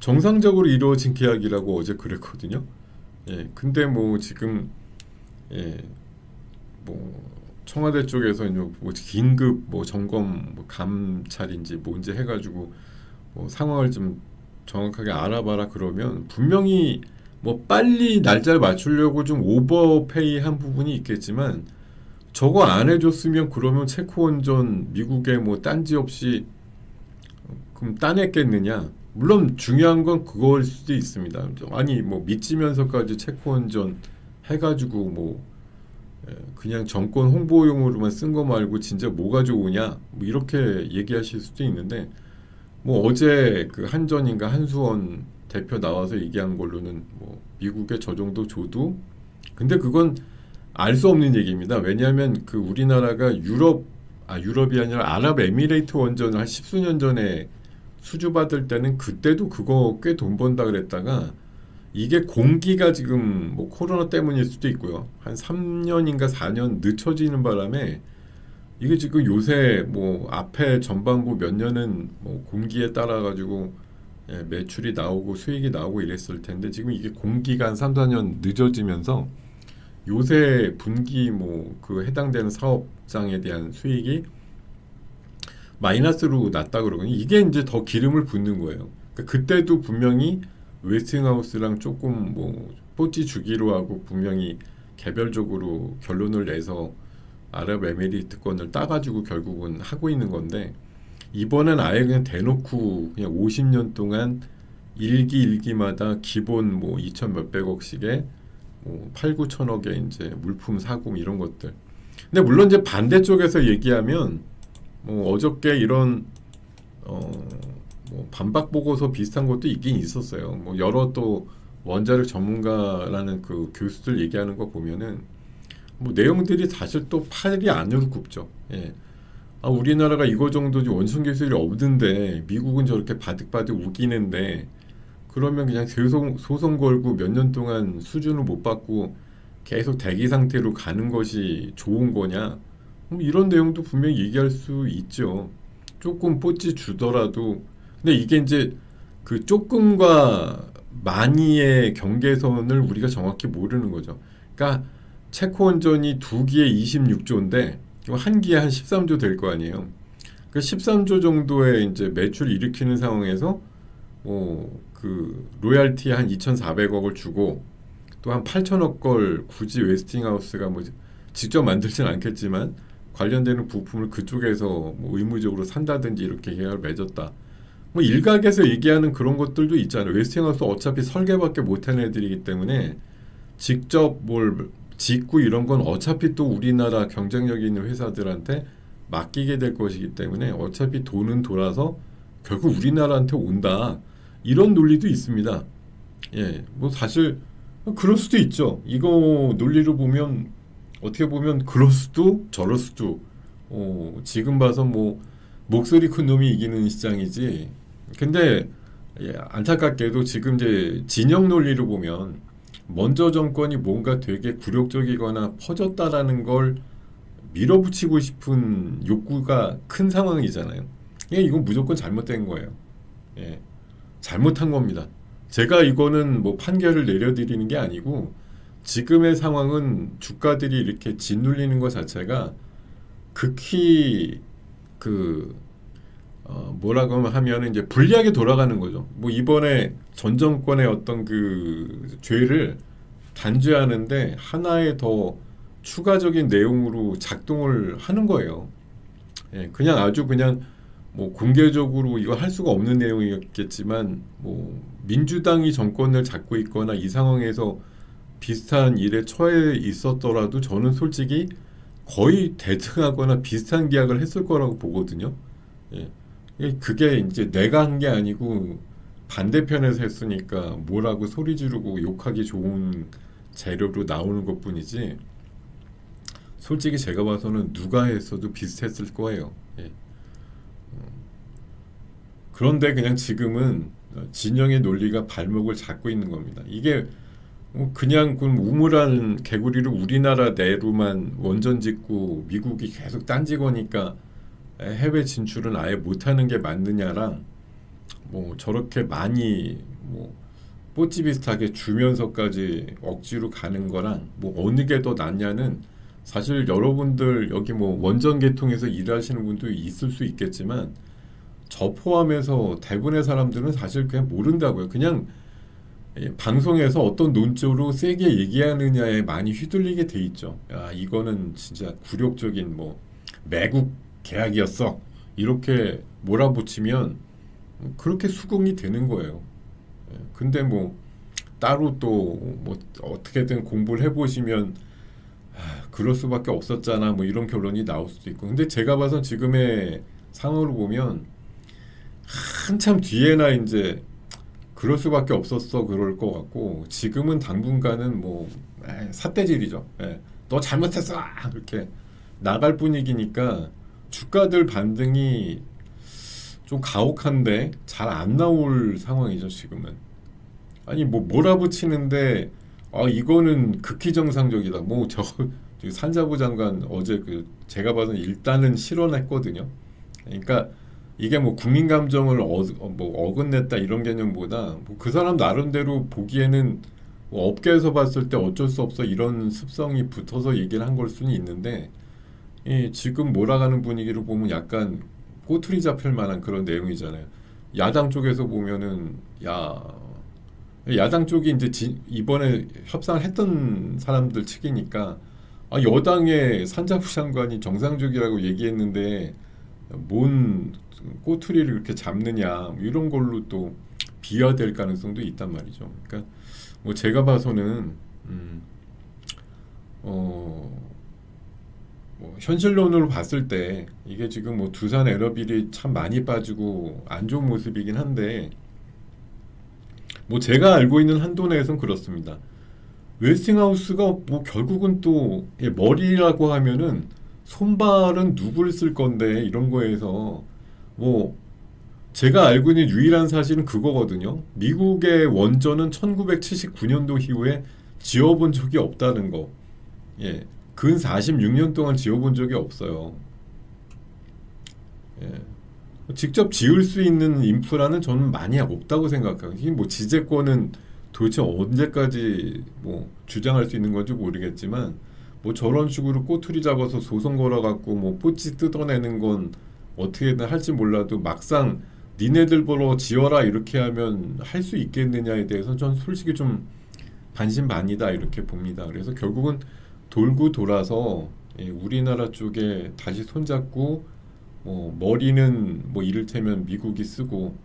정상적으로 이루어진 계약이라고 어제 그랬거든요. 근데 뭐 지금 뭐 청와대 쪽에서 이제 뭐 긴급 뭐 점검 뭐 감찰인지 뭔지 해가지고 뭐 상황을 좀 정확하게 알아봐라 그러면 분명히 뭐 빨리 날짜를 맞추려고 좀 오버페이 한 부분이 있겠지만 저거 안 해줬으면 그러면 체코 원전 미국에 뭐 딴지 없이 그럼 따냈겠느냐? 물론 중요한 건 그거일 수도 있습니다. 아니 뭐 믿지면서까지 체코 원전 해가지고 뭐 그냥 정권 홍보용으로만 쓴 거 말고 진짜 뭐가 좋으냐? 뭐 이렇게 얘기하실 수도 있는데 뭐 어제 그 한전인가 한수원 대표 나와서 얘기한 걸로는 뭐 미국에 저 정도 줘도 근데 그건 알 수 없는 얘기입니다. 왜냐하면 그 우리나라가 유럽이 아니라 아랍에미레이트 원전을 한 십수년 전에 수주받을 때는 그때도 그거 꽤 돈 번다 그랬다가 이게 공기가 지금 뭐 코로나 때문일 수도 있고요. 한 3년인가 4년 늦춰지는 바람에 이게 지금 요새 뭐 앞에 전반부 몇 년은 뭐 공기에 따라 가지고 매출이 나오고 수익이 나오고 이랬을 텐데 지금 이게 공기가 한 3, 4년 늦어지면서 요새 분기 뭐 그 해당되는 사업장에 대한 수익이 마이너스로 났다 그러거든요. 이게 이제 더 기름을 붓는 거예요. 그러니까 그때도 분명히 웨스팅하우스랑 조금 뭐 뽀찌 주기로 하고 분명히 개별적으로 결론을 내서 아랍에미리트권을 따가지고 결국은 하고 있는 건데 이번엔 아예 그냥 대놓고 그냥 50년 동안 일기마다 기본 뭐 2천 몇백억씩의 뭐 8, 9천억의 이제 물품 사고 이런 것들. 근데 물론 이제 반대쪽에서 얘기하면 뭐 어저께 이런 뭐 반박 보고서 비슷한 것도 있긴 있었어요. 뭐 여러 또 원자력 전문가라는 그 교수들 얘기하는 거 보면은 뭐 내용들이 사실 또 팔이 안으로 굽죠. 예. 아, 우리나라가 이거 정도 원천 기술이 없는데 미국은 저렇게 바득바득 우기는데 그러면 그냥 소송 걸고 몇 년 동안 수준을 못 받고 계속 대기 상태로 가는 것이 좋은 거냐? 이런 내용도 분명히 얘기할 수 있죠. 조금 뽀찌 주더라도 근데 이게 이제 그 조금과 많이의 경계선을 우리가 정확히 모르는 거죠. 그러니까 체코 원전이 두 기에 26조인데 한 기에 한 13조 될 거 아니에요. 그 13조 정도의 이제 매출 일으키는 상황에서 그 로얄티 한 2,400억을 주고 또 한 8천억 걸 굳이 웨스팅하우스가 뭐 직접 만들지는 않겠지만 관련되는 부품을 그쪽에서 뭐 의무적으로 산다든지 이렇게 계약을 맺었다. 뭐 일각에서 얘기하는 그런 것들도 있잖아요. 웨스팅하우스 어차피 설계밖에 못한 애들이기 때문에 직접 뭘 짓고 이런 건 어차피 또 우리나라 경쟁력 있는 회사들한테 맡기게 될 것이기 때문에 어차피 돈은 돌아서 결국 우리나라한테 온다. 이런 논리도 있습니다. 예, 뭐 사실 그럴 수도 있죠. 이거 논리로 보면 어떻게 보면 그럴 수도 저럴 수도. 지금 봐서 뭐 목소리 큰 놈이 이기는 시장이지. 근데 안타깝게도 지금 이제 진영 논리로 보면 먼저 정권이 뭔가 되게 굴욕적이거나 퍼졌다라는 걸 밀어붙이고 싶은 욕구가 큰 상황이잖아요. 이건 무조건 잘못된 거예요. 예, 잘못한 겁니다. 제가 이거는 뭐 판결을 내려드리는 게 아니고 지금의 상황은 주가들이 이렇게 짓눌리는 것 자체가 극히 뭐라고 하면 이제 불리하게 돌아가는 거죠. 뭐 이번에 전 정권의 어떤 그 죄를 단죄하는데 하나의 더 추가적인 내용으로 작동을 하는 거예요. 예, 그냥 아주 그냥 뭐 공개적으로 이거 할 수가 없는 내용이었겠지만 뭐 민주당이 정권을 잡고 있거나 이 상황에서 비슷한 일에 처해 있었더라도 저는 솔직히 거의 대등하거나 비슷한 계약을 했을 거라고 보거든요. 예. 그게 이제 내가 한 게 아니고 반대편에서 했으니까 뭐라고 소리 지르고 욕하기 좋은 재료로 나오는 것뿐이지 솔직히 제가 봐서는 누가 했어도 비슷했을 거예요. 예. 그런데 그냥 지금은 진영의 논리가 발목을 잡고 있는 겁니다. 이게 그냥 우물한 개구리를 우리나라 내로만 원전 짓고 미국이 계속 딴지거니까 해외 진출은 아예 못하는 게 맞느냐랑 뭐 저렇게 많이 뭐 뽀찌 비슷하게 주면서까지 억지로 가는 거랑 뭐 어느 게 더 낫냐는 사실 여러분들 여기 뭐 원전 계통에서 일하시는 분도 있을 수 있겠지만 저 포함해서 대부분의 사람들은 사실 그냥 모른다고요. 그냥 방송에서 어떤 논조로 세게 얘기하느냐에 많이 휘둘리게 돼 있죠. 야, 이거는 진짜 굴욕적인 뭐 매국 계약이었어. 이렇게 몰아붙이면 그렇게 수긍이 되는 거예요. 근데 뭐 따로 또 뭐 어떻게든 공부를 해보시면 그럴 수밖에 없었잖아. 뭐 이런 결론이 나올 수도 있고. 근데 제가 봐선 지금의 상황을 보면 한참 뒤에나 이제 그럴 수밖에 없었어 그럴 것 같고 지금은 당분간은 뭐 삿대질이죠. 너 잘못했어 이렇게 나갈 분위기니까 주가들 반등이 좀 가혹한데 잘 안 나올 상황이죠 지금은. 아니 뭐 몰아붙이는데 이거는 극히 정상적이다. 뭐저 산자부 장관 어제 그 제가 봐서 일단은 실언했거든요. 그러니까 이게 뭐 국민 감정을 뭐 어긋냈다 이런 개념보다 뭐그 사람 나름대로 보기에는 뭐 업계에서 봤을 때 어쩔 수 없어 이런 습성이 붙어서 얘기를 한 걸 수는 있는데 지금 몰아가는 분위기를 보면 약간 꼬투리 잡힐 만한 그런 내용이잖아요. 야당 쪽에서 보면은 야당 쪽이 이제 이번에 협상을 했던 사람들 측이니까 여당의 산자부 장관이 정상적이라고 얘기했는데 뭔 꼬투리를 그렇게 잡느냐 뭐 이런 걸로 또 비화될 가능성도 있단 말이죠. 그러니까 뭐 제가 봐서는 뭐 현실론으로 봤을 때 이게 지금 뭐 두산 에너빌이 참 많이 빠지고 안 좋은 모습이긴 한데 뭐 제가 알고 있는 한도 내에서는 그렇습니다. 웨스팅하우스가 뭐 결국은 또 머리라고 하면은 손발은 누굴 쓸 건데 이런 거에서 뭐 제가 알고 있는 유일한 사실은 그거거든요. 미국의 원전은 1979년도 이후에 지어본 적이 없다는 거. 예. 근 46년 동안 지어본 적이 없어요. 예. 직접 지을 수 있는 인프라는 저는 많이 없다고 생각해요. 이게 뭐 지재권은 도대체 언제까지 뭐 주장할 수 있는 건지 모르겠지만 뭐 저런 식으로 꼬투리 잡아서 소송 걸어갖고 뭐 뽀찌 뜯어내는 건 어떻게든 할지 몰라도 막상 니네들 보러 지어라 이렇게 하면 할 수 있겠느냐에 대해서 전 솔직히 좀 반신반의다 이렇게 봅니다. 그래서 결국은 돌고 돌아서 우리나라 쪽에 다시 손잡고 머리는 뭐 이를테면 미국이 쓰고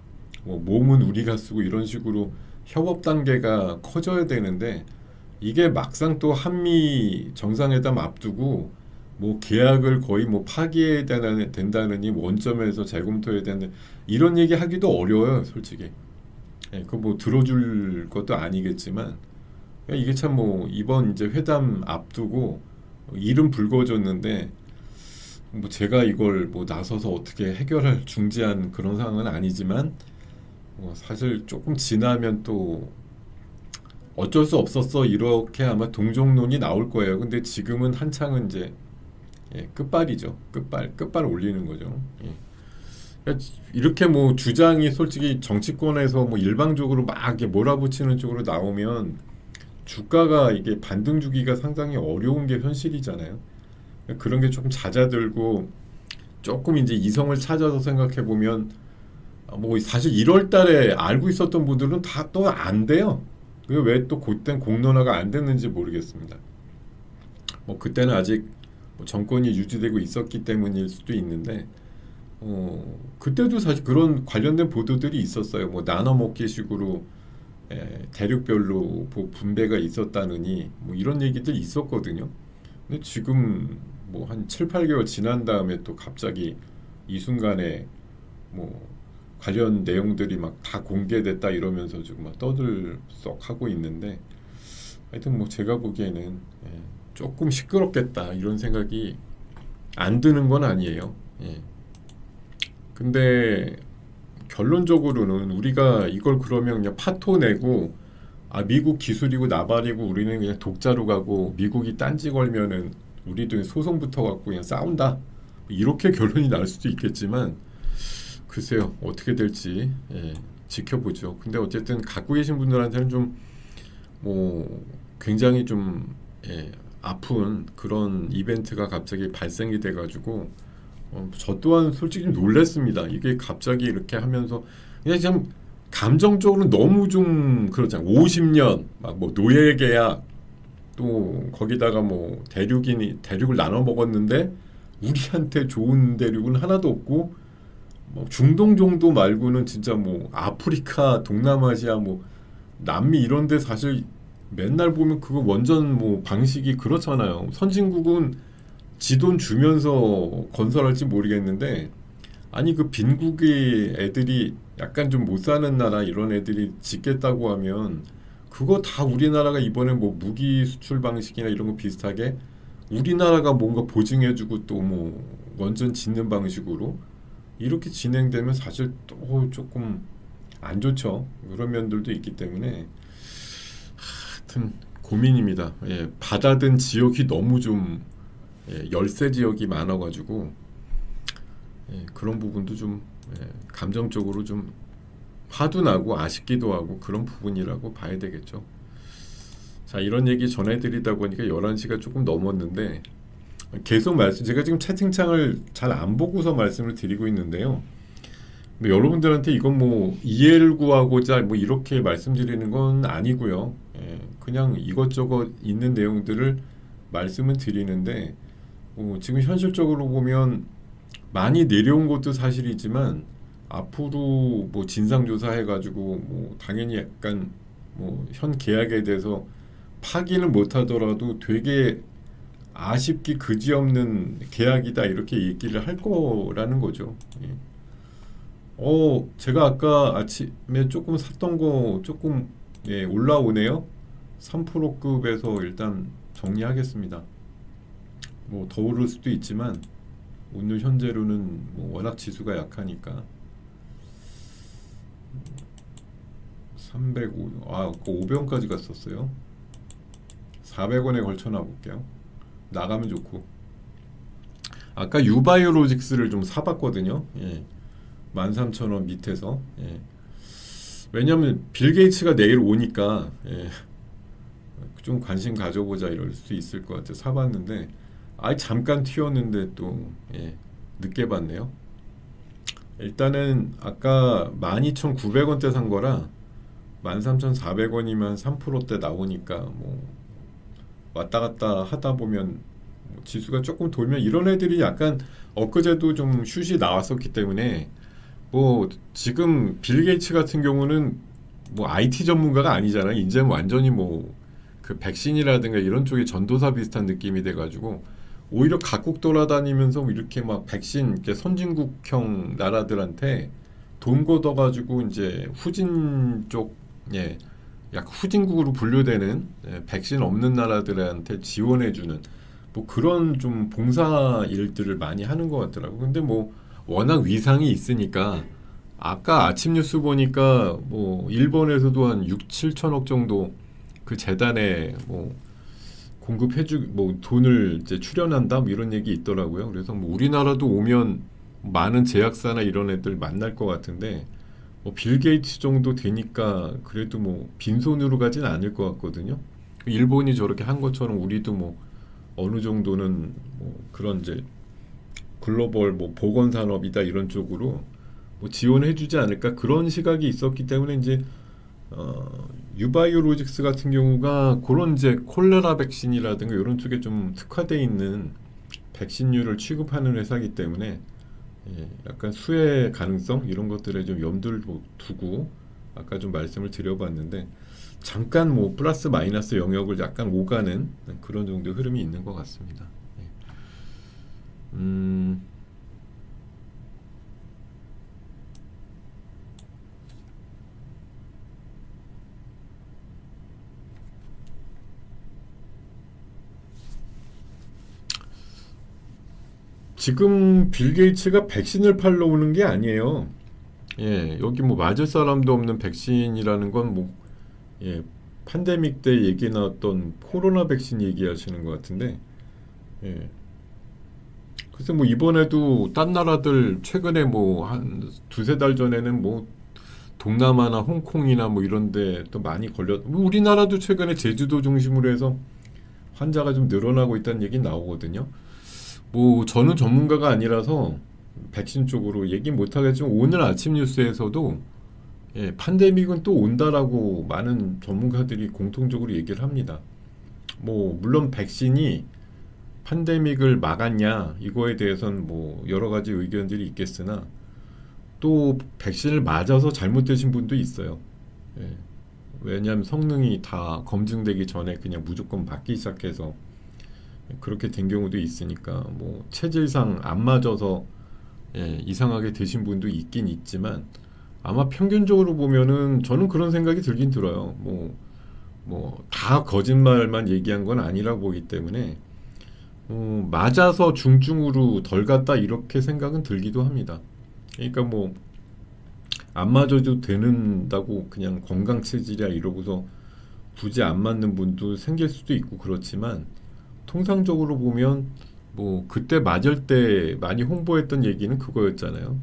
몸은 우리가 쓰고 이런 식으로 협업 단계가 커져야 되는데 이게 막상 또 한미 정상회담 앞두고 뭐 계약을 거의 뭐 파기해야 된다느니 원점에서 재검토해야 되는 이런 얘기 하기도 어려워요 솔직히. 그거 뭐 들어줄 것도 아니겠지만 이게 참 뭐 이번 이제 회담 앞두고 일은 불거졌는데 뭐 제가 이걸 뭐 나서서 어떻게 해결할 중재한 그런 상황은 아니지만 사실 조금 지나면 또 어쩔 수 없었어 이렇게 아마 동정론이 나올 거예요. 근데 지금은 한창은 이제 끝발이죠. 끝발 올리는 거죠. 그러니까 이렇게 뭐 주장이 솔직히 정치권에서 뭐 일방적으로 막 이렇게 몰아붙이는 쪽으로 나오면 주가가 이게 반등 주기가 상당히 어려운 게 현실이잖아요. 그런 게 조금 잦아들고 조금 이제 이성을 찾아서 생각해 보면 뭐 사실 1월 달에 알고 있었던 분들은 다 또 안 돼요. 왜 또 그땐 공론화가 안 됐는지 모르겠습니다. 뭐 그때는 아직 뭐 정권이 유지되고 있었기 때문일 수도 있는데 그때도 사실 그런 관련된 보도들이 있었어요. 뭐 나눠 먹기식으로 대륙별로 분배가 있었다느니 뭐 이런 얘기들 있었거든요. 근데 지금 뭐 한 7, 8개월 지난 다음에 또 갑자기 이 순간에 뭐 관련 내용들이 막 다 공개됐다 이러면서 지금 막 떠들썩하고 있는데 하여튼 뭐 제가 보기에는 조금 시끄럽겠다 이런 생각이 안 드는 건 아니에요. 근데 결론적으로는 우리가 이걸 그러면 그냥 파토 내고 미국 기술이고 나발이고 우리는 그냥 독자로 가고 미국이 딴지 걸면은 우리도 소송 붙어갖고 그냥 싸운다 이렇게 결론이 날 수도 있겠지만 글쎄요 어떻게 될지 지켜보죠. 근데 어쨌든 갖고 계신 분들한테는 좀 뭐 굉장히 좀 아픈 그런 이벤트가 갑자기 발생이 돼가지고 저 또한 솔직히 좀 놀랐습니다. 이게 갑자기 이렇게 하면서 그냥 좀 감정적으로 너무 좀 그렇잖아요. 50년 막 뭐 노예 계약 또 거기다가 뭐 대륙을 나눠 먹었는데 우리한테 좋은 대륙은 하나도 없고 뭐 중동 정도 말고는 진짜 뭐 아프리카, 동남아시아, 뭐 남미 이런데 사실 맨날 보면 그거 원전 뭐 방식이 그렇잖아요. 선진국은 지 돈 주면서 건설할지 모르겠는데 아니 그 빈국의 애들이 약간 좀 못 사는 나라 이런 애들이 짓겠다고 하면 그거 다 우리나라가 이번에 뭐 무기 수출 방식이나 이런 거 비슷하게 우리나라가 뭔가 보증해주고 또 뭐 원전 짓는 방식으로 이렇게 진행되면 사실 또 조금 안 좋죠. 그런 면들도 있기 때문에 하여튼 고민입니다. 예, 받아든 지역이 너무 좀 열세 지역이 많아가지고 그런 부분도 좀 감정적으로 좀 화도 나고 아쉽기도 하고 그런 부분이라고 봐야 되겠죠. 자, 이런 얘기 전해드리다 보니까 11시가 조금 넘었는데 계속 제가 지금 채팅창을 잘 안 보고서 말씀을 드리고 있는데요. 뭐 여러분들한테 이건 뭐 이해를 구하고자 뭐 이렇게 말씀드리는 건 아니고요. 그냥 이것저것 있는 내용들을 말씀을 드리는데 지금 현실적으로 보면 많이 내려온 것도 사실이지만 앞으로 뭐 진상조사 해가지고 뭐 당연히 약간 뭐 현 계약에 대해서 파기는 못하더라도 되게 아쉽기 그지없는 계약이다 이렇게 얘기를 할 거라는 거죠. 예. 제가 아까 아침에 조금 샀던 거 조금 올라오네요. 3%급에서 일단 정리하겠습니다. 뭐 더 오를 수도 있지만 오늘 현재로는 뭐 워낙 지수가 약하니까 305, 그 500원까지 갔었어요. 400원에 걸쳐 놔볼게요. 나가면 좋고. 아까 유바이오로직스를 좀 사봤거든요. 13,000원 밑에서. 왜냐면 빌 게이츠가 내일 오니까 좀 관심 가져보자 이럴 수 있을 것 같아서 사봤는데 잠깐 튀었는데 또 늦게 봤네요. 일단은 아까 12,900원대 산 거라 13,400원이면 3%대 나오니까 뭐 왔다 갔다 하다 보면 지수가 조금 돌면 이런 애들이 약간 엊그제도 좀 슛이 나왔었기 때문에 뭐 지금 빌 게이츠 같은 경우는 뭐 IT 전문가가 아니잖아요. 이제 완전히 뭐 그 백신이라든가 이런 쪽에 전도사 비슷한 느낌이 돼가지고 오히려 각국 돌아다니면서 뭐 이렇게 막 백신 이렇게 선진국형 나라들한테 돈 걷어가지고 이제 후진 쪽 약 후진국으로 분류되는 백신 없는 나라들한테 지원해주는 뭐 그런 좀 봉사 일들을 많이 하는 것 같더라고. 근데 뭐 워낙 위상이 있으니까 아까 아침 뉴스 보니까 뭐 일본에서도 한 6, 7천억 정도 그 재단에 뭐 공급해주 뭐 돈을 이제 출연한다 뭐 이런 얘기 있더라고요. 그래서 뭐 우리나라도 오면 많은 제약사나 이런 애들 만날 것 같은데 뭐 빌 게이츠 정도 되니까 그래도 뭐 빈손으로 가진 않을 것 같거든요. 일본이 저렇게 한 것처럼 우리도 뭐 어느 정도는 뭐 그런 이제 글로벌 뭐 보건 산업이다 이런 쪽으로 뭐 지원해주지 않을까 그런 시각이 있었기 때문에 이제 유바이오로직스 같은 경우가 그런 이제 콜레라 백신이라든가 이런 쪽에 좀 특화되어 있는 백신류를 취급하는 회사이기 때문에 약간 수혜 가능성 이런 것들에 좀 염두를 두고 아까 좀 말씀을 드려봤는데 잠깐 뭐 플러스 마이너스 영역을 약간 오가는 그런 정도의 흐름이 있는 것 같습니다. 지금 빌 게이츠가 백신을 팔러 오는 게 아니에요. 여기 뭐 맞을 사람도 없는 백신이라는 건 뭐 팬데믹 때 얘기 나왔던 코로나 백신 얘기하시는 것 같은데 글쎄 뭐 이번에도 딴 나라들 최근에 뭐 한 두세 달 전에는 뭐 동남아나 홍콩이나 뭐 이런데 또 많이 걸렸. 뭐 우리나라도 최근에 제주도 중심으로 해서 환자가 좀 늘어나고 있다는 얘기 나오거든요. 뭐 저는 전문가가 아니라서 백신 쪽으로 얘기 못하겠지만 오늘 아침 뉴스에서도 판데믹은 또 온다라고 많은 전문가들이 공통적으로 얘기를 합니다. 뭐 물론 백신이 판데믹을 막았냐 이거에 대해서는 뭐 여러 가지 의견들이 있겠으나 또 백신을 맞아서 잘못되신 분도 있어요. 예. 왜냐하면 성능이 다 검증되기 전에 그냥 무조건 맞기 시작해서 그렇게 된 경우도 있으니까 뭐 체질상 안 맞아서 이상하게 되신 분도 있긴 있지만 아마 평균적으로 보면은 저는 그런 생각이 들긴 들어요. 뭐 다 거짓말만 얘기한 건 아니라고 보기 때문에 맞아서 중증으로 덜 갔다 이렇게 생각은 들기도 합니다. 그러니까 뭐 안 맞아도 되는다고 그냥 건강 체질이야 이러고서 굳이 안 맞는 분도 생길 수도 있고 그렇지만 통상적으로 보면 뭐 그때 맞을 때 많이 홍보했던 얘기는 그거였잖아요.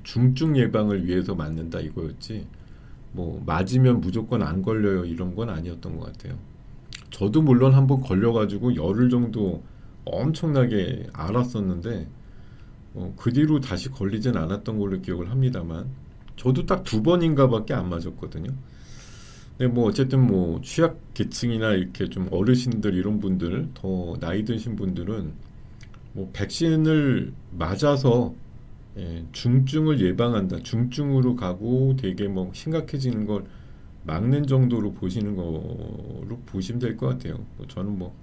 중증 예방을 위해서 맞는다 이거였지. 뭐 맞으면 무조건 안 걸려요 이런 건 아니었던 것 같아요. 저도 물론 한번 걸려가지고 열흘 정도 엄청나게 앓았었는데 그 뒤로 다시 걸리진 않았던 걸로 기억을 합니다만 저도 딱 2번인가밖에 안 맞았거든요. 근데 뭐 어쨌든 뭐 취약 계층이나 이렇게 좀 어르신들 이런 분들 더 나이 드신 분들은 뭐 백신을 맞아서 중증을 예방한다. 중증으로 가고 되게 뭐 심각해지는 걸 막는 정도로 보시는 거로 보시면 될 것 같아요. 뭐 저는 뭐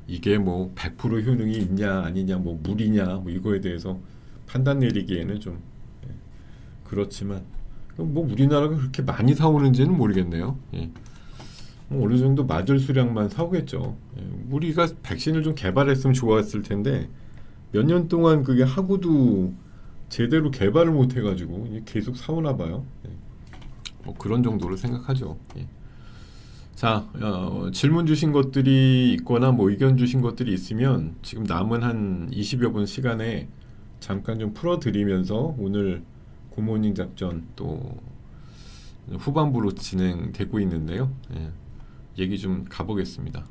이게 뭐 100% 효능이 있냐 아니냐 뭐 무리냐 뭐 이거에 대해서 판단 내리기에는 좀 그렇지만 뭐 우리나라가 그렇게 많이 사오는지는 모르겠네요. 뭐 어느 정도 맞을 수량만 사오겠죠. 우리가 백신을 좀 개발했으면 좋았을 텐데 몇 년 동안 그게 하고도 제대로 개발을 못 해가지고 계속 사오나 봐요. 뭐 그런 정도로 생각하죠. 자, 질문 주신 것들이 있거나 뭐 의견 주신 것들이 있으면 지금 남은 한 20여 분 시간에 잠깐 좀 풀어드리면서 오늘 굿모닝 작전 또 후반부로 진행되고 있는데요. 얘기 좀 가보겠습니다.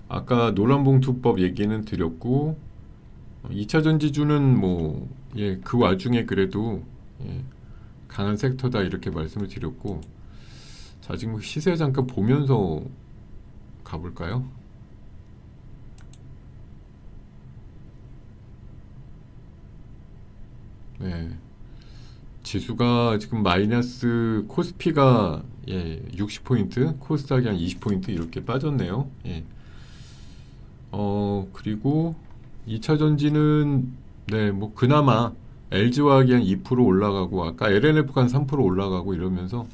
아까 노란봉투법 얘기는 드렸고 2차 전지주는 뭐 그 와중에 그래도 강한 섹터다 이렇게 말씀을 드렸고 자 지금 시세 잠깐 보면서 가볼까요? 네. 지수가 지금 마이너스 코스피가 60포인트, 코스닥이 한 20포인트 이렇게 빠졌네요. 그리고 2차 전지는 뭐 그나마 LG화학이 한 2% 올라가고 아까 LNF가 한 3% 올라가고 이러면서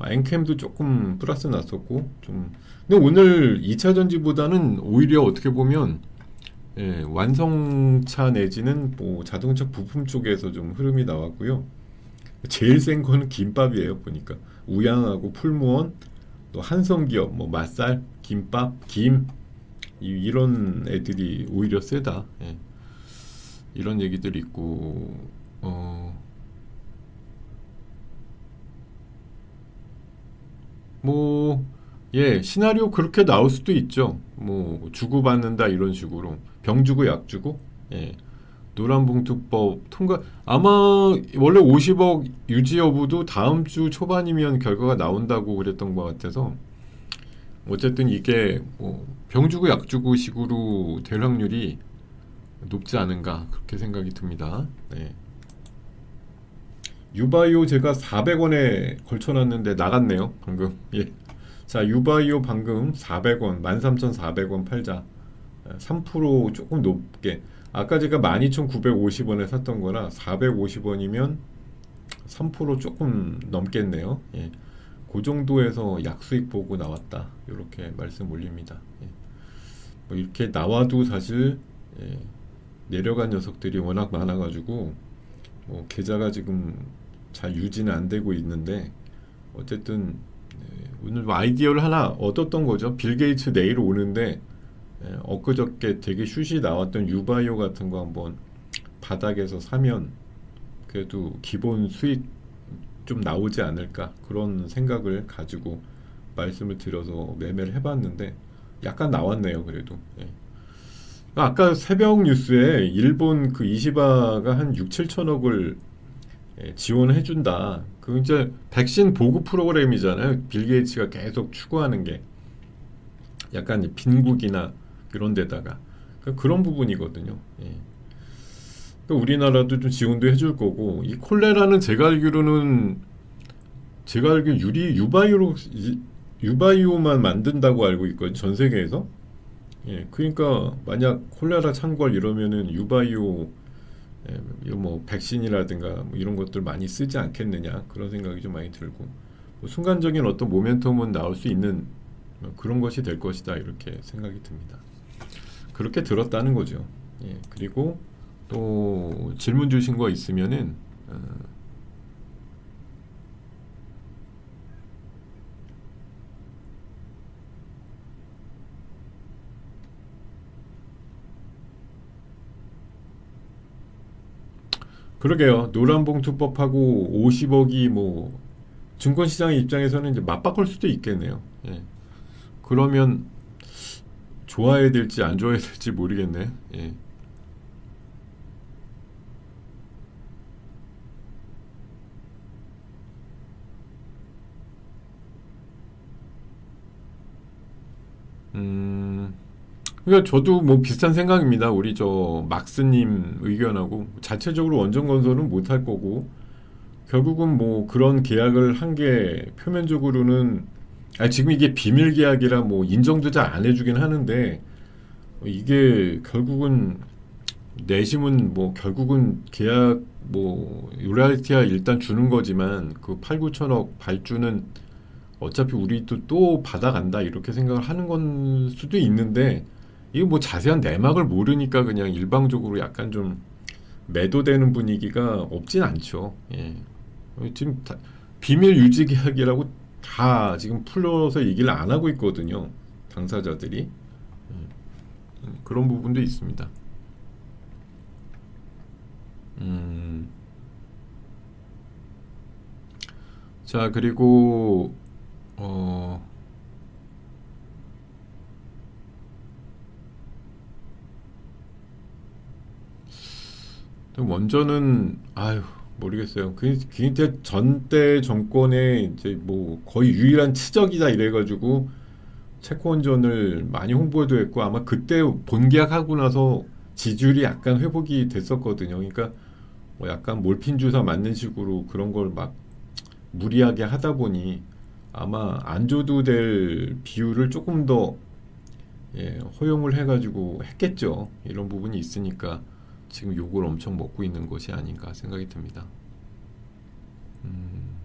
엔캠도 조금 플러스 났었고 좀 근데 오늘 2차 전지보다는 오히려 어떻게 보면 완성차 내지는 뭐 자동차 부품 쪽에서 좀 흐름이 나왔고요. 제일 센 거는 김밥이에요. 보니까 우양하고 풀무원 또 한성기업 뭐 맛살 김밥 김 이런 애들이 오히려 세다. 이런 얘기들이 있고 뭐 시나리오 그렇게 나올 수도 있죠. 뭐 주고받는다 이런 식으로 병 주고 약 주고 노란봉투법 통과 아마 원래 50억 유지 여부도 다음 주 초반이면 결과가 나온다고 그랬던 것 같아서 어쨌든 이게 뭐 병 주고 약 주고 식으로 될 확률이 높지 않은가 그렇게 생각이 듭니다. 유바이오 제가 400원에 걸쳐놨는데 나갔네요 방금. 자 유바이오 방금 400원 13,400원 팔자 3% 조금 높게 아까 제가 12,950원에 샀던 거라 450원이면 3% 조금 넘겠네요. 그 정도에서 약수익 보고 나왔다 이렇게 말씀 올립니다. 뭐 이렇게 나와도 사실 내려간 녀석들이 워낙 많아가지고 뭐 계좌가 지금 잘 유지는 안 되고 있는데 어쨌든 오늘 뭐 아이디어를 하나 얻었던 거죠. 빌 게이츠 내일 오는데 엊그저께 되게 슛이 나왔던 유바이오 같은 거 한번 바닥에서 사면 그래도 기본 수익 좀 나오지 않을까 그런 생각을 가지고 말씀을 드려서 매매를 해봤는데 약간 나왔네요. 그래도 예. 아까 새벽 뉴스에 일본 그 이시바가 한 6, 7천억을 지원해준다. 그 이제 백신 보급 프로그램이잖아요. 빌 게이츠가 계속 추구하는 게 약간 빈국이나 이런 데다가 그런 부분이거든요. 예. 그러니까 우리나라도 좀 지원도 해줄 거고 이 콜레라는 제가 알기로 유바이오만 만든다고 알고 있거든요. 전 세계에서. 예. 그러니까 만약 콜레라 창궐 이러면은 유바이오 이거 뭐 백신이라든가 뭐 이런 것들 많이 쓰지 않겠느냐 그런 생각이 좀 많이 들고 뭐 순간적인 어떤 모멘텀은 나올 수 있는 뭐 그런 것이 될 것이다 이렇게 생각이 듭니다. 그렇게 들었다는 거죠. 예, 그리고 또 질문 주신 거 있으면은 그러게요. 노란봉투법하고 50억이 뭐 증권시장의 입장에서는 이제 맞바꿀 수도 있겠네요. 예. 그러면 좋아해야 될지 안 좋아해야 될지 모르겠네. 예. 음, 그러니까 저도 뭐 비슷한 생각입니다. 우리 저 막스님 의견하고 자체적으로 원전건설은 못할 거고 결국은 뭐 그런 계약을 한 게 표면적으로는 지금 이게 비밀 계약이라 뭐 인정도 잘 안 해주긴 하는데 이게 결국은 내심은 뭐 결국은 계약 뭐 로얄티야 일단 주는 거지만 그 8, 9천억 발주는 어차피 우리도 또 받아간다 이렇게 생각을 하는 건 수도 있는데 이게 뭐 자세한 내막을 모르니까 그냥 일방적으로 약간 좀 매도되는 분위기가 없진 않죠. 예. 지금 비밀 유지 계약이라고 다 지금 풀어서 얘기를 안 하고 있거든요. 당사자들이. 그런 부분도 있습니다. 음, 자, 그리고 어, 원전은 아유 모르겠어요. 그게 이제 전대 정권의 이제 뭐 거의 유일한 치적이다 이래가지고 체코 원전을 많이 홍보도 했고 아마 그때 본계약하고 나서 지지율이 약간 회복이 됐었거든요. 그러니까 뭐 약간 몰핀 주사 맞는 식으로 그런 걸 막 무리하게 하다 보니 아마 안 줘도 될 비율을 조금 더 허용을 해가지고 했겠죠. 이런 부분이 있으니까 지금 욕을 엄청 먹고 있는 것이 아닌가 생각이 듭니다. 음,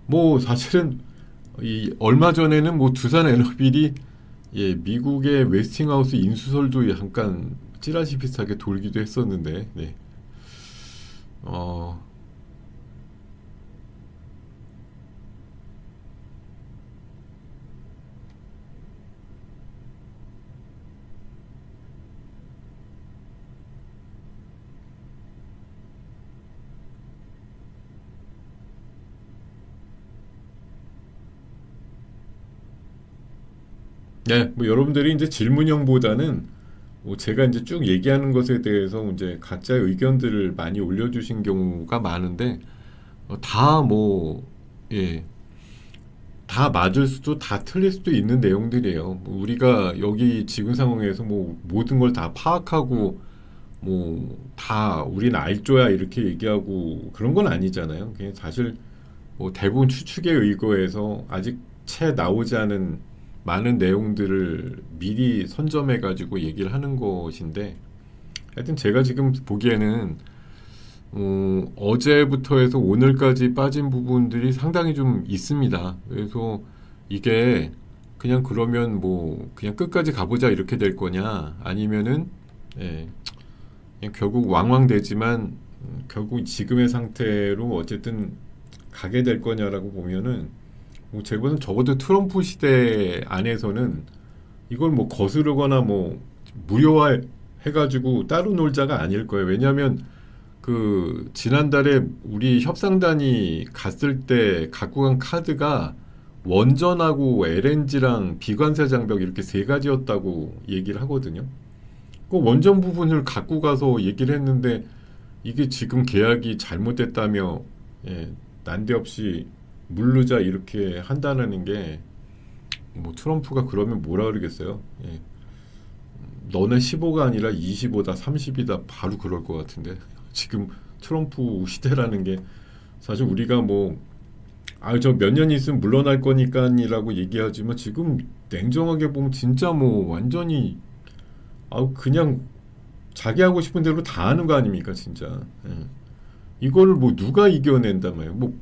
뭐 사실은 이 얼마 전에는 뭐 두산 에너빌이 미국의 웨스팅하우스 인수설도 잠깐 찌라시 비슷하게 돌기도 했었는데 네. 어, 네, 뭐 여러분들이 이제 질문형보다는 뭐 제가 이제 쭉 얘기하는 것에 대해서 이제 각자의 의견들을 많이 올려주신 경우가 많은데 다 뭐, 예, 다 맞을 수도 다 틀릴 수도 있는 내용들이에요. 뭐 우리가 여기 지금 상황에서 뭐 모든 걸 다 파악하고 뭐 다 우린 알줘야 이렇게 얘기하고 그런 건 아니잖아요. 그냥 사실 뭐 대부분 추측에 의거해서 아직 채 나오지 않은 많은 내용들을 미리 선점해 가지고 얘기를 하는 것인데 하여튼 제가 지금 보기에는 어제부터 해서 오늘까지 빠진 부분들이 상당히 좀 있습니다. 그래서 이게 그냥 그러면 뭐 그냥 끝까지 가보자 이렇게 될 거냐 아니면은 예, 그냥 결국 왕왕되지만 결국 지금의 상태로 어쨌든 가게 될 거냐라고 보면은 뭐 제가 보는 적어도 트럼프 시대 안에서는 이걸 뭐 거스르거나 뭐 무효화 해가지고 따로 놀자가 아닐 거예요. 왜냐하면 그 지난달에 우리 협상단이 갔을 때 갖고 간 카드가 원전하고 LNG랑 비관세 장벽 이렇게 세 가지였다고 얘기를 하거든요. 그 원전 부분을 갖고 가서 얘기를 했는데 이게 지금 계약이 잘못됐다며 예, 난데없이 물르자 이렇게 한다는 게 뭐 트럼프가 그러면 뭐라 그러겠어요? 예. 너네 15가 아니라 25다 30이다 바로 그럴 것 같은데 지금 트럼프 시대라는 게 사실 우리가 뭐 저 몇 년 있으면 물러날 거니까이라고 얘기하지만 지금 냉정하게 보면 진짜 뭐 완전히 그냥 자기 하고 싶은 대로 다 하는 거 아닙니까 진짜. 예. 이거를 뭐 누가 이겨낸단 말이에요. 뭐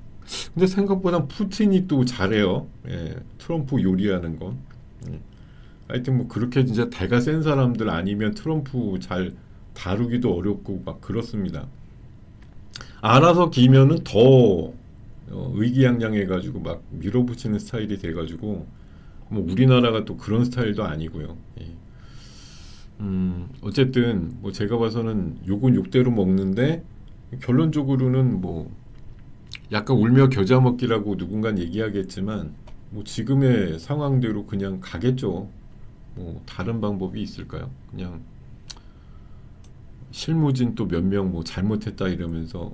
근데 생각보다 푸틴이 또 잘해요. 예. 트럼프 요리하는 거. 예. 하여튼 뭐 그렇게 진짜 대가 센 사람들 아니면 트럼프 잘 다루기도 어렵고 막 그렇습니다. 알아서 기면은 더 의기양양해가지고 막 밀어붙이는 스타일이 돼가지고 뭐 우리나라가 또 그런 스타일도 아니고요. 예. 어쨌든 뭐 제가 봐서는 욕은 욕대로 먹는데 결론적으로는 뭐 약간 울며 겨자 먹기라고 누군간 얘기하겠지만 뭐 지금의 상황대로 그냥 가겠죠. 뭐 다른 방법이 있을까요? 그냥 실무진 또 몇 명 뭐 잘못했다 이러면서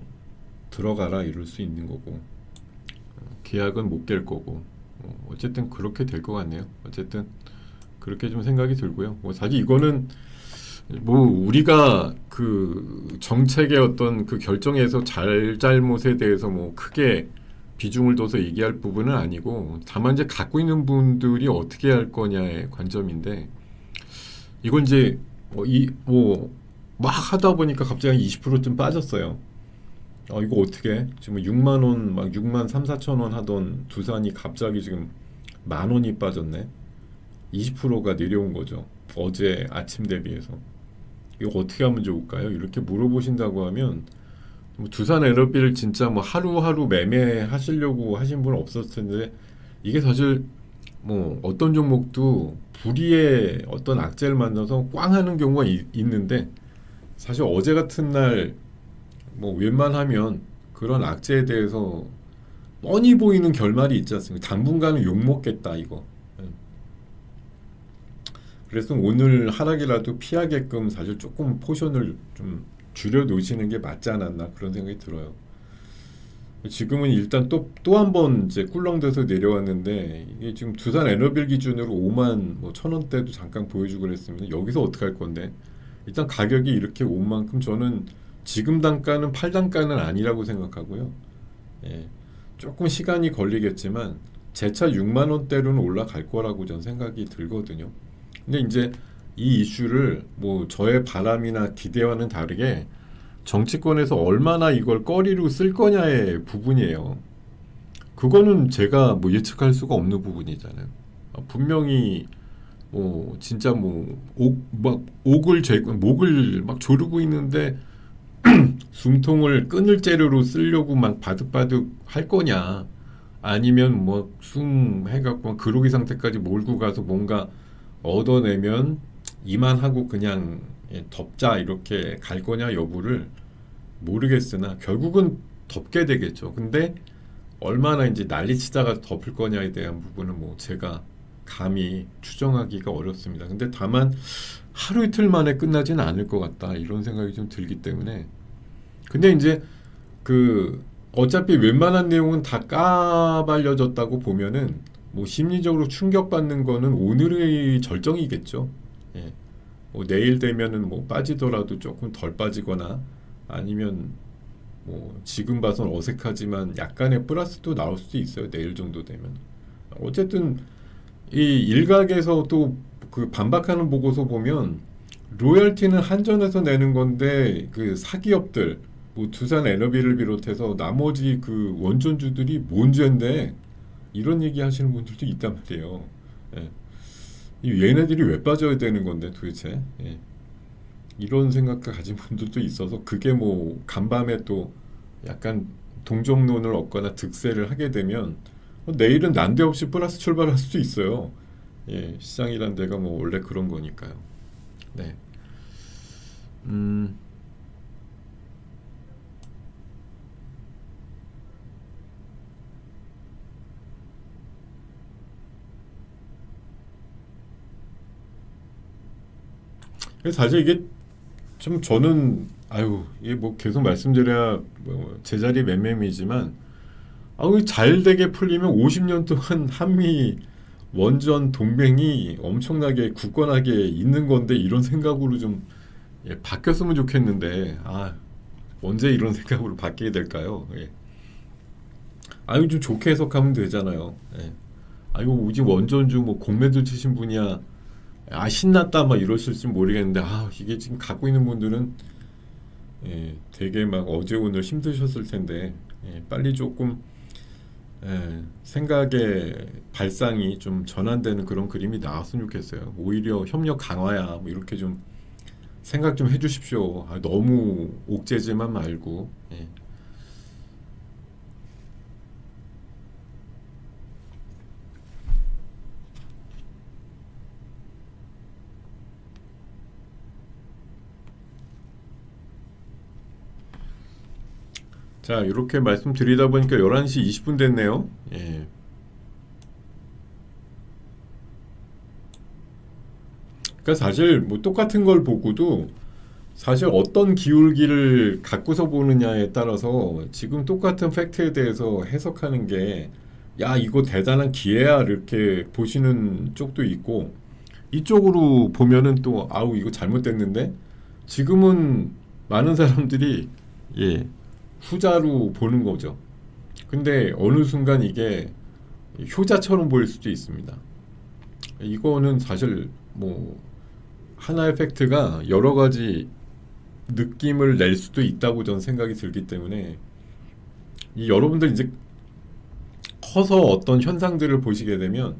들어가라 이럴 수 있는 거고 계약은 못 깰 거고 어쨌든 그렇게 될 것 같네요. 어쨌든 그렇게 좀 생각이 들고요. 뭐 사실 이거는 뭐 우리가 그 정책의 어떤 그 결정에서 잘잘못에 대해서 뭐 크게 비중을 둬서 얘기할 부분은 아니고 다만 이제 갖고 있는 분들이 어떻게 할 거냐의 관점인데 이건 이제 막 하다 보니까 갑자기 한 20%쯤 빠졌어요. 이거 어떻게 지금 6만 원 막 6만 3, 4천 원 하던 두산이 갑자기 지금 만 원이 빠졌네. 20%가 내려온 거죠. 어제 아침 대비해서. 이거 어떻게 하면 좋을까요? 이렇게 물어보신다고 하면 뭐 두산 에너비를 진짜 뭐 하루하루 매매하시려고 하신 분은 없었을 텐데 이게 사실 뭐 어떤 종목도 불의의 어떤 악재를 만나서 꽝 하는 경우가 있는데 사실 어제 같은 날 뭐 웬만하면 그런 악재에 대해서 뻔히 보이는 결말이 있지 않습니까? 당분간은 욕먹겠다 이거. 그래서 오늘 하락이라도 피하게끔 사실 조금 포션을 좀 줄여 놓으시는 게 맞지 않았나 그런 생각이 들어요. 지금은 일단 또 한 번 이제 꿀렁대서 내려왔는데 이게 지금 두산 에너빌 기준으로 5만 뭐 1,000원대도 잠깐 보여주고 그랬으면 여기서 어떻게 할 건데 일단 가격이 이렇게 온 만큼 저는 지금 단가는 팔 단가는 아니라고 생각하고요. 예, 조금 시간이 걸리겠지만 재차 6만 원대로는 올라갈 거라고 전 생각이 들거든요. 근데 이제 이 이슈를 뭐 저의 바람이나 기대와는 다르게 정치권에서 얼마나 이걸 꺼리로 쓸 거냐의 부분이에요. 그거는 제가 뭐 예측할 수가 없는 부분이잖아요. 분명히 뭐 진짜 목을 막 조르고 있는데 숨통을 끊을 재료로 쓰려고 막 바득바득 할 거냐 아니면 뭐 숨 해갖고 그로기 상태까지 몰고 가서 뭔가 얻어내면 이만하고 그냥 덮자 이렇게 갈 거냐 여부를 모르겠으나 결국은 덮게 되겠죠. 근데 얼마나 이제 난리치다가 덮을 거냐에 대한 부분은 뭐 제가 감히 추정하기가 어렵습니다. 근데 다만 하루 이틀 만에 끝나지는 않을 것 같다 이런 생각이 좀 들기 때문에 근데 이제 그 어차피 웬만한 내용은 다 까발려졌다고 보면은 뭐 심리적으로 충격받는 거는 오늘의 절정이겠죠. 예. 뭐 내일 되면은 뭐 빠지더라도 조금 덜 빠지거나 아니면 뭐 지금 봐선 어색하지만 약간의 플러스도 나올 수도 있어요. 내일 정도 되면. 어쨌든 이 일각에서 또 그 반박하는 보고서 보면 로열티는 한전에서 내는 건데 그 사기업들 뭐 두산 에너비를 비롯해서 나머지 그 원전주들이 뭔 죄인데 이런 얘기 하시는 분들도 있단 말이에요. 예. 얘네들이 왜 빠져야 되는 건데 도대체 예. 이런 생각을 가진 분들도 있어서 그게 뭐 간밤에 또 약간 동정론을 얻거나 득세를 하게 되면 내일은 난데없이 플러스 출발할 수도 있어요. 예, 시장이란 데가 뭐 원래 그런 거니까요. 네. 사실 이게 좀 저는 아유 이게 뭐 계속 말씀드려야 뭐 제자리 맴맴이지만 아우 잘 되게 풀리면 50년 동안 한미 원전 동맹이 엄청나게 굳건하게 있는 건데 이런 생각으로 좀 바뀌었으면 좋겠는데 아 언제 이런 생각으로 바뀌게 될까요? 예. 아유 좀 좋게 해석하면 되잖아요. 예. 아이고 우지 원전주 뭐 공매도 치신 분이야 아 신났다 막 이러실지 모르겠는데 아 이게 지금 갖고 있는 분들은 되게 막 어제 오늘 힘드셨을 텐데 빨리 조금 생각의 발상이 좀 전환되는 그런 그림이 나왔으면 좋겠어요. 오히려 협력 강화야 뭐 이렇게 좀 생각 좀 해주십시오. 아, 너무 옥죄지만 말고. 예. 자, 이렇게 말씀드리다 보니까 11시 20분 됐네요. 예. 그러니까 사실 뭐 똑같은 걸 보고도 사실 어떤 기울기를 갖고서 보느냐에 따라서 지금 똑같은 팩트에 대해서 해석하는 게 야, 이거 대단한 기회야 이렇게 보시는 쪽도 있고 이쪽으로 보면은 또 아우 이거 잘못됐는데 지금은 많은 사람들이 예, 후자로 보는 거죠. 근데 어느 순간 이게 효자처럼 보일 수도 있습니다. 이거는 사실 뭐 하나의 팩트가 여러 가지 느낌을 낼 수도 있다고 저는 생각이 들기 때문에 이 여러분들 이제 커서 어떤 현상들을 보시게 되면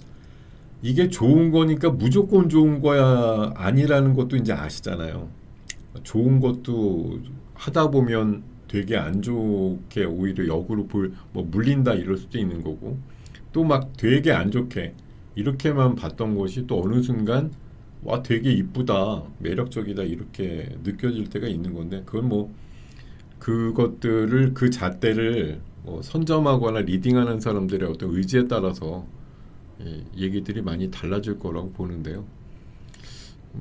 이게 좋은 거니까 무조건 좋은 거야 아니라는 것도 이제 아시잖아요. 좋은 것도 하다 보면 되게 안 좋게 오히려 역으로 뭐 물린다 이럴 수도 있는 거고 또 막 되게 안 좋게 이렇게만 봤던 것이 또 어느 순간 와 되게 이쁘다 매력적이다 이렇게 느껴질 때가 있는 건데 그건 뭐 그것들을 그 잣대를 뭐 선점하거나 리딩하는 사람들의 어떤 의지에 따라서 얘기들이 많이 달라질 거라고 보는데요.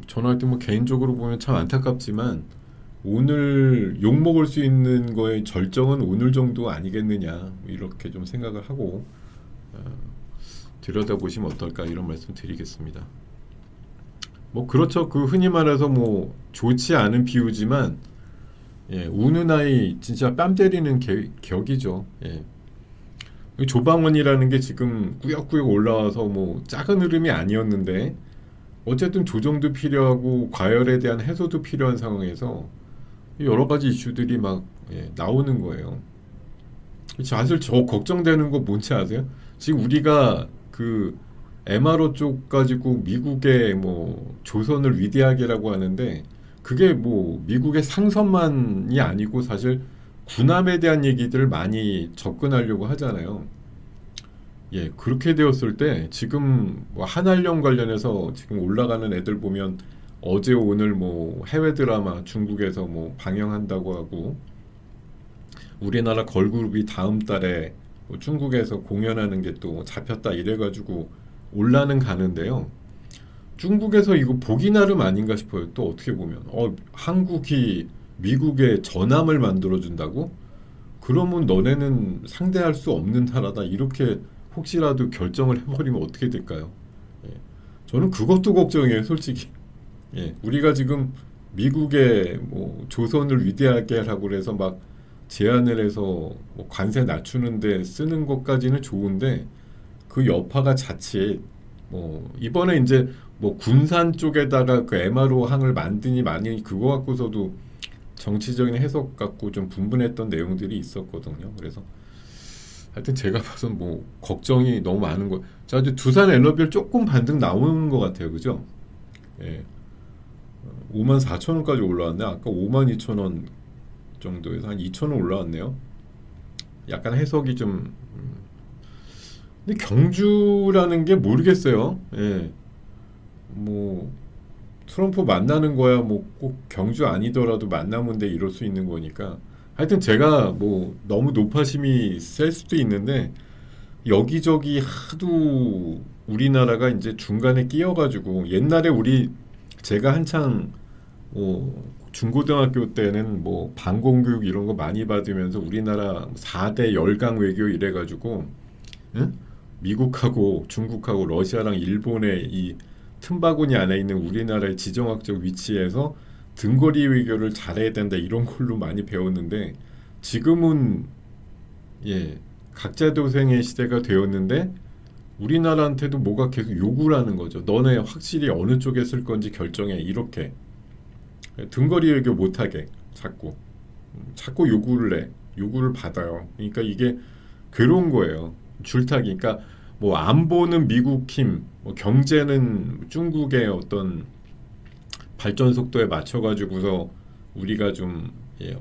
저는 하여튼 뭐 개인적으로 보면 참 안타깝지만 오늘 욕먹을 수 있는 거의 절정은 오늘 정도 아니겠느냐 이렇게 좀 생각을 하고 어, 들여다보시면 어떨까 이런 말씀 드리겠습니다. 뭐 그렇죠. 그 흔히 말해서 뭐 좋지 않은 비유지만 우는 아이 진짜 뺨 때리는 격이죠. 조방원이라는 게 지금 꾸역꾸역 올라와서 뭐 작은 흐름이 아니었는데 어쨌든 조정도 필요하고 과열에 대한 해소도 필요한 상황에서 여러 가지 이슈들이 막 나오는 거예요. 사실 저 걱정되는 거 뭔지 아세요? 지금 우리가 그 MRO 쪽 가지고 미국의 뭐 조선을 위대하게라고 하는데 그게 뭐 미국의 상선만이 아니고 사실 군함에 대한 얘기들을 많이 접근하려고 하잖아요. 그렇게 되었을 때 지금 뭐 한알령 관련해서 지금 올라가는 애들 보면 어제 오늘 뭐 해외 드라마 중국에서 뭐 방영한다고 하고 우리나라 걸그룹이 다음 달에 뭐 중국에서 공연하는 게 또 잡혔다 이래가지고 올라는 가는데요. 중국에서 이거 보기 나름 아닌가 싶어요. 또 어떻게 보면 한국이 미국에 전함을 만들어준다고? 그러면 너네는 상대할 수 없는 나라다. 이렇게 혹시라도 결정을 해버리면 어떻게 될까요? 예. 저는 그것도 걱정이에요, 솔직히. 우리가 지금 미국의 뭐 조선을 위대하게 하라고 그래서 막 제안을 해서 뭐 관세 낮추는데 쓰는 것까지는 좋은데 그 여파가 자칫 뭐 이번에 이제 뭐 군산 쪽에다가 그 MRO 항을 만드니 많이 그거 갖고서도 정치적인 해석 갖고 좀 분분했던 내용들이 있었거든요. 그래서 하여튼 제가 봐선 뭐 걱정이 너무 많은 거. 자, 이제 두산 에너비를 조금 반등 나오는 것 같아요, 그죠? 54,000원까지 올라왔네. 아까 52,000원 정도에서 한 2,000원 올라왔네요. 약간 해석이 좀 근데 경주라는 게 모르겠어요. 뭐 트럼프 만나는 거야 뭐 꼭 경주 아니더라도 만나면 돼 이럴 수 있는 거니까 하여튼 제가 뭐 너무 노파심이 셀 수도 있는데 여기저기 하도 우리나라가 이제 중간에 끼어가지고 옛날에 제가 한창 중고등학교 때는 뭐 반공교육 이런 거 많이 받으면서 우리나라 4대 열강 외교 이래가지고, 응? 미국하고 중국하고 러시아랑 일본의 이 틈바구니 안에 있는 우리나라의 지정학적 위치에서 등거리 외교를 잘해야 된다 이런 걸로 많이 배웠는데, 지금은 각자 도생의 시대가 되었는데 우리나라한테도 뭐가 계속 요구를 하는 거죠. 너네 확실히 어느 쪽에 쓸 건지 결정해. 이렇게 등거리 외교 못하게 자꾸 요구를 해. 요구를 받아요. 그러니까 이게 괴로운 거예요. 줄타기. 그러니까 뭐 안보는 미국 힘, 뭐 경제는 중국의 어떤 발전 속도에 맞춰가지고서 우리가 좀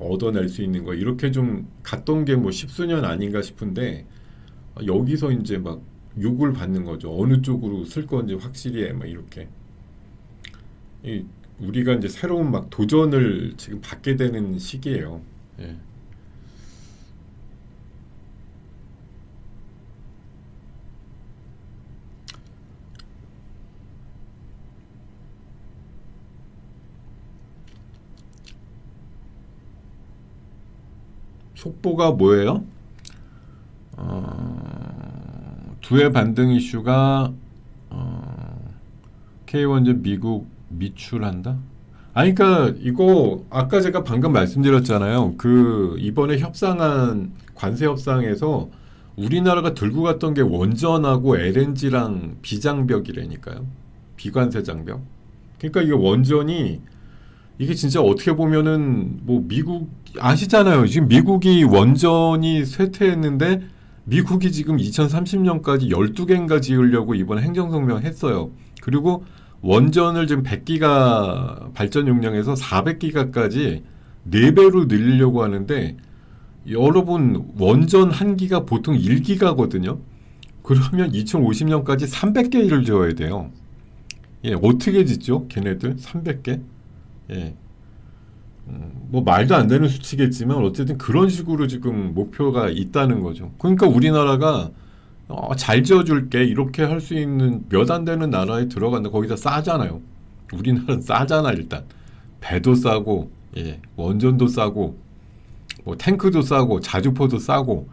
얻어낼 수 있는 거 이렇게 좀 갔던 게 뭐 십수년 아닌가 싶은데, 여기서 이제 막 요구를 받는 거죠. 어느 쪽으로 쓸 건지 확실히 해. 막 이렇게. 우리가 이제 새로운 막 도전을 지금 받게 되는 시기예요. 예. 속보가 뭐예요? 두해 반등 이슈가 K원전 미국 미출한다? 아니 그러니까 이거 아까 제가 방금 말씀드렸잖아요. 그 이번에 협상한 관세 협상에서 우리나라가 들고 갔던 게 원전하고 LNG랑 비장벽이라니까요. 비관세 장벽. 그러니까 이게 원전이 이게 진짜 어떻게 보면은 뭐 미국 아시잖아요. 지금 미국이 원전이 쇠퇴했는데 미국이 지금 2030년까지 12개인가 지으려고 이번에 행정성명 했어요. 그리고 원전을 지금 100기가 발전 용량에서 400기가까지 4배로 늘리려고 하는데, 여러분 원전 한 기가 보통 1기가거든요. 그러면 2050년까지 300개를 지어야 돼요. 어떻게 짓죠? 걔네들 300개? 뭐 말도 안 되는 수치겠지만 어쨌든 그런 식으로 지금 목표가 있다는 거죠. 그러니까 우리나라가 잘 지어줄게 이렇게 할 수 있는 몇 안 되는 나라에 들어간다. 거기다 싸잖아요. 우리나라는 싸잖아. 일단 배도 싸고 원전도 싸고 뭐 탱크도 싸고 자주포도 싸고,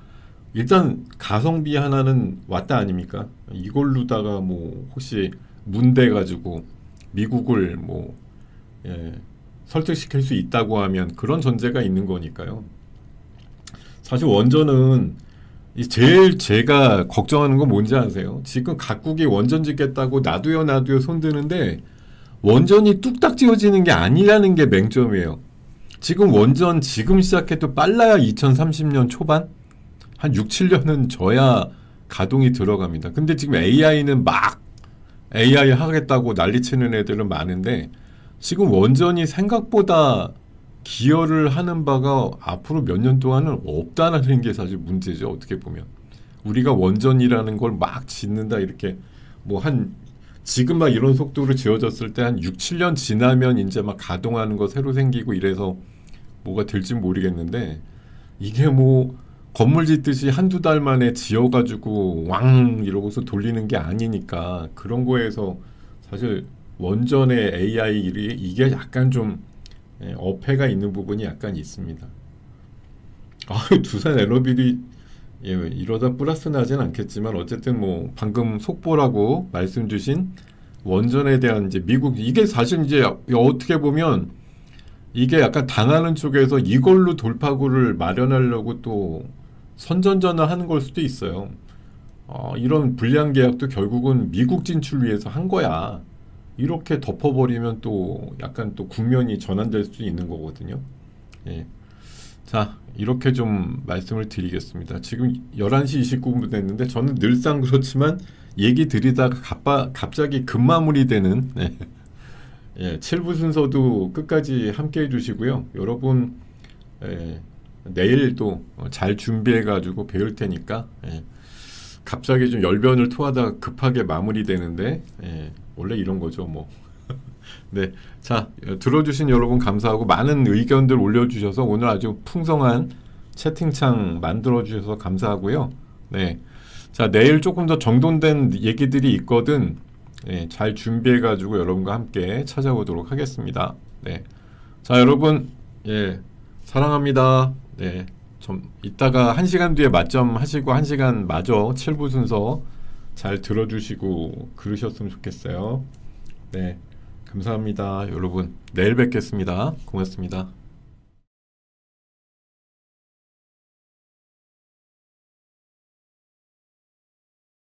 일단 가성비 하나는 왔다 아닙니까? 이걸로다가 뭐 혹시 문대 가지고 미국을 뭐 설득시킬 수 있다고 하면 그런 전제가 있는 거니까요. 사실 원전은 제일 제가 걱정하는 건 뭔지 아세요? 지금 각국이 원전 짓겠다고 놔둬요 손드는데 원전이 뚝딱 지어지는 게 아니라는 게 맹점이에요. 지금 원전 지금 시작해도 빨라야 2030년 초반? 한 6, 7년은 져야 가동이 들어갑니다. 근데 지금 AI는 막 AI 하겠다고 난리치는 애들은 많은데 지금 원전이 생각보다 기여를 하는 바가 앞으로 몇 년 동안은 없다는 게 사실 문제죠. 어떻게 보면 우리가 원전이라는 걸 막 짓는다 이렇게 뭐 한 지금 막 이런 속도로 지어졌을 때 한 6, 7년 지나면 이제 막 가동하는 거 새로 생기고 이래서 뭐가 될지 모르겠는데, 이게 뭐 건물 짓듯이 한두 달 만에 지어가지고 왕 이러고서 돌리는 게 아니니까 그런 거에서 사실 원전의 AI 이게 약간 좀 어폐가 있는 부분이 약간 있습니다. 두산 에너비리 이러다 플러스 나진 않겠지만 어쨌든 뭐 방금 속보라고 말씀 주신 원전에 대한 이제 미국 이게 사실 이제 어떻게 보면 이게 약간 당하는 쪽에서 이걸로 돌파구를 마련하려고 또 선전전을 하는 걸 수도 있어요. 이런 불리한 계약도 결국은 미국 진출 위해서 한 거야. 이렇게 덮어버리면 또 약간 또 국면이 전환될 수 있는 거거든요. 자, 이렇게 좀 말씀을 드리겠습니다. 지금 11시 29분 됐는데 저는 늘상 그렇지만 얘기 드리다가 갑자기 급마무리되는 7부 순서도 끝까지 함께 해주시고요. 여러분 내일 또 잘 준비해가지고 배울 테니까 갑자기 좀 열변을 토하다가 급하게 마무리되는데 원래 이런 거죠 뭐. 네, 자 들어주신 여러분 감사하고 많은 의견들 올려주셔서 오늘 아주 풍성한 채팅창 만들어주셔서 감사하고요. 네, 자 내일 조금 더 정돈된 얘기들이 있거든. 잘 준비해가지고 여러분과 함께 찾아오도록 하겠습니다. 네, 자, 여러분, 예, 사랑합니다. 네, 좀 이따가 1시간 뒤에 맞점 하시고 1시간 마저 7부 순서 잘 들어주시고 그러셨으면 좋겠어요. 네, 감사합니다. 여러분, 내일 뵙겠습니다. 고맙습니다.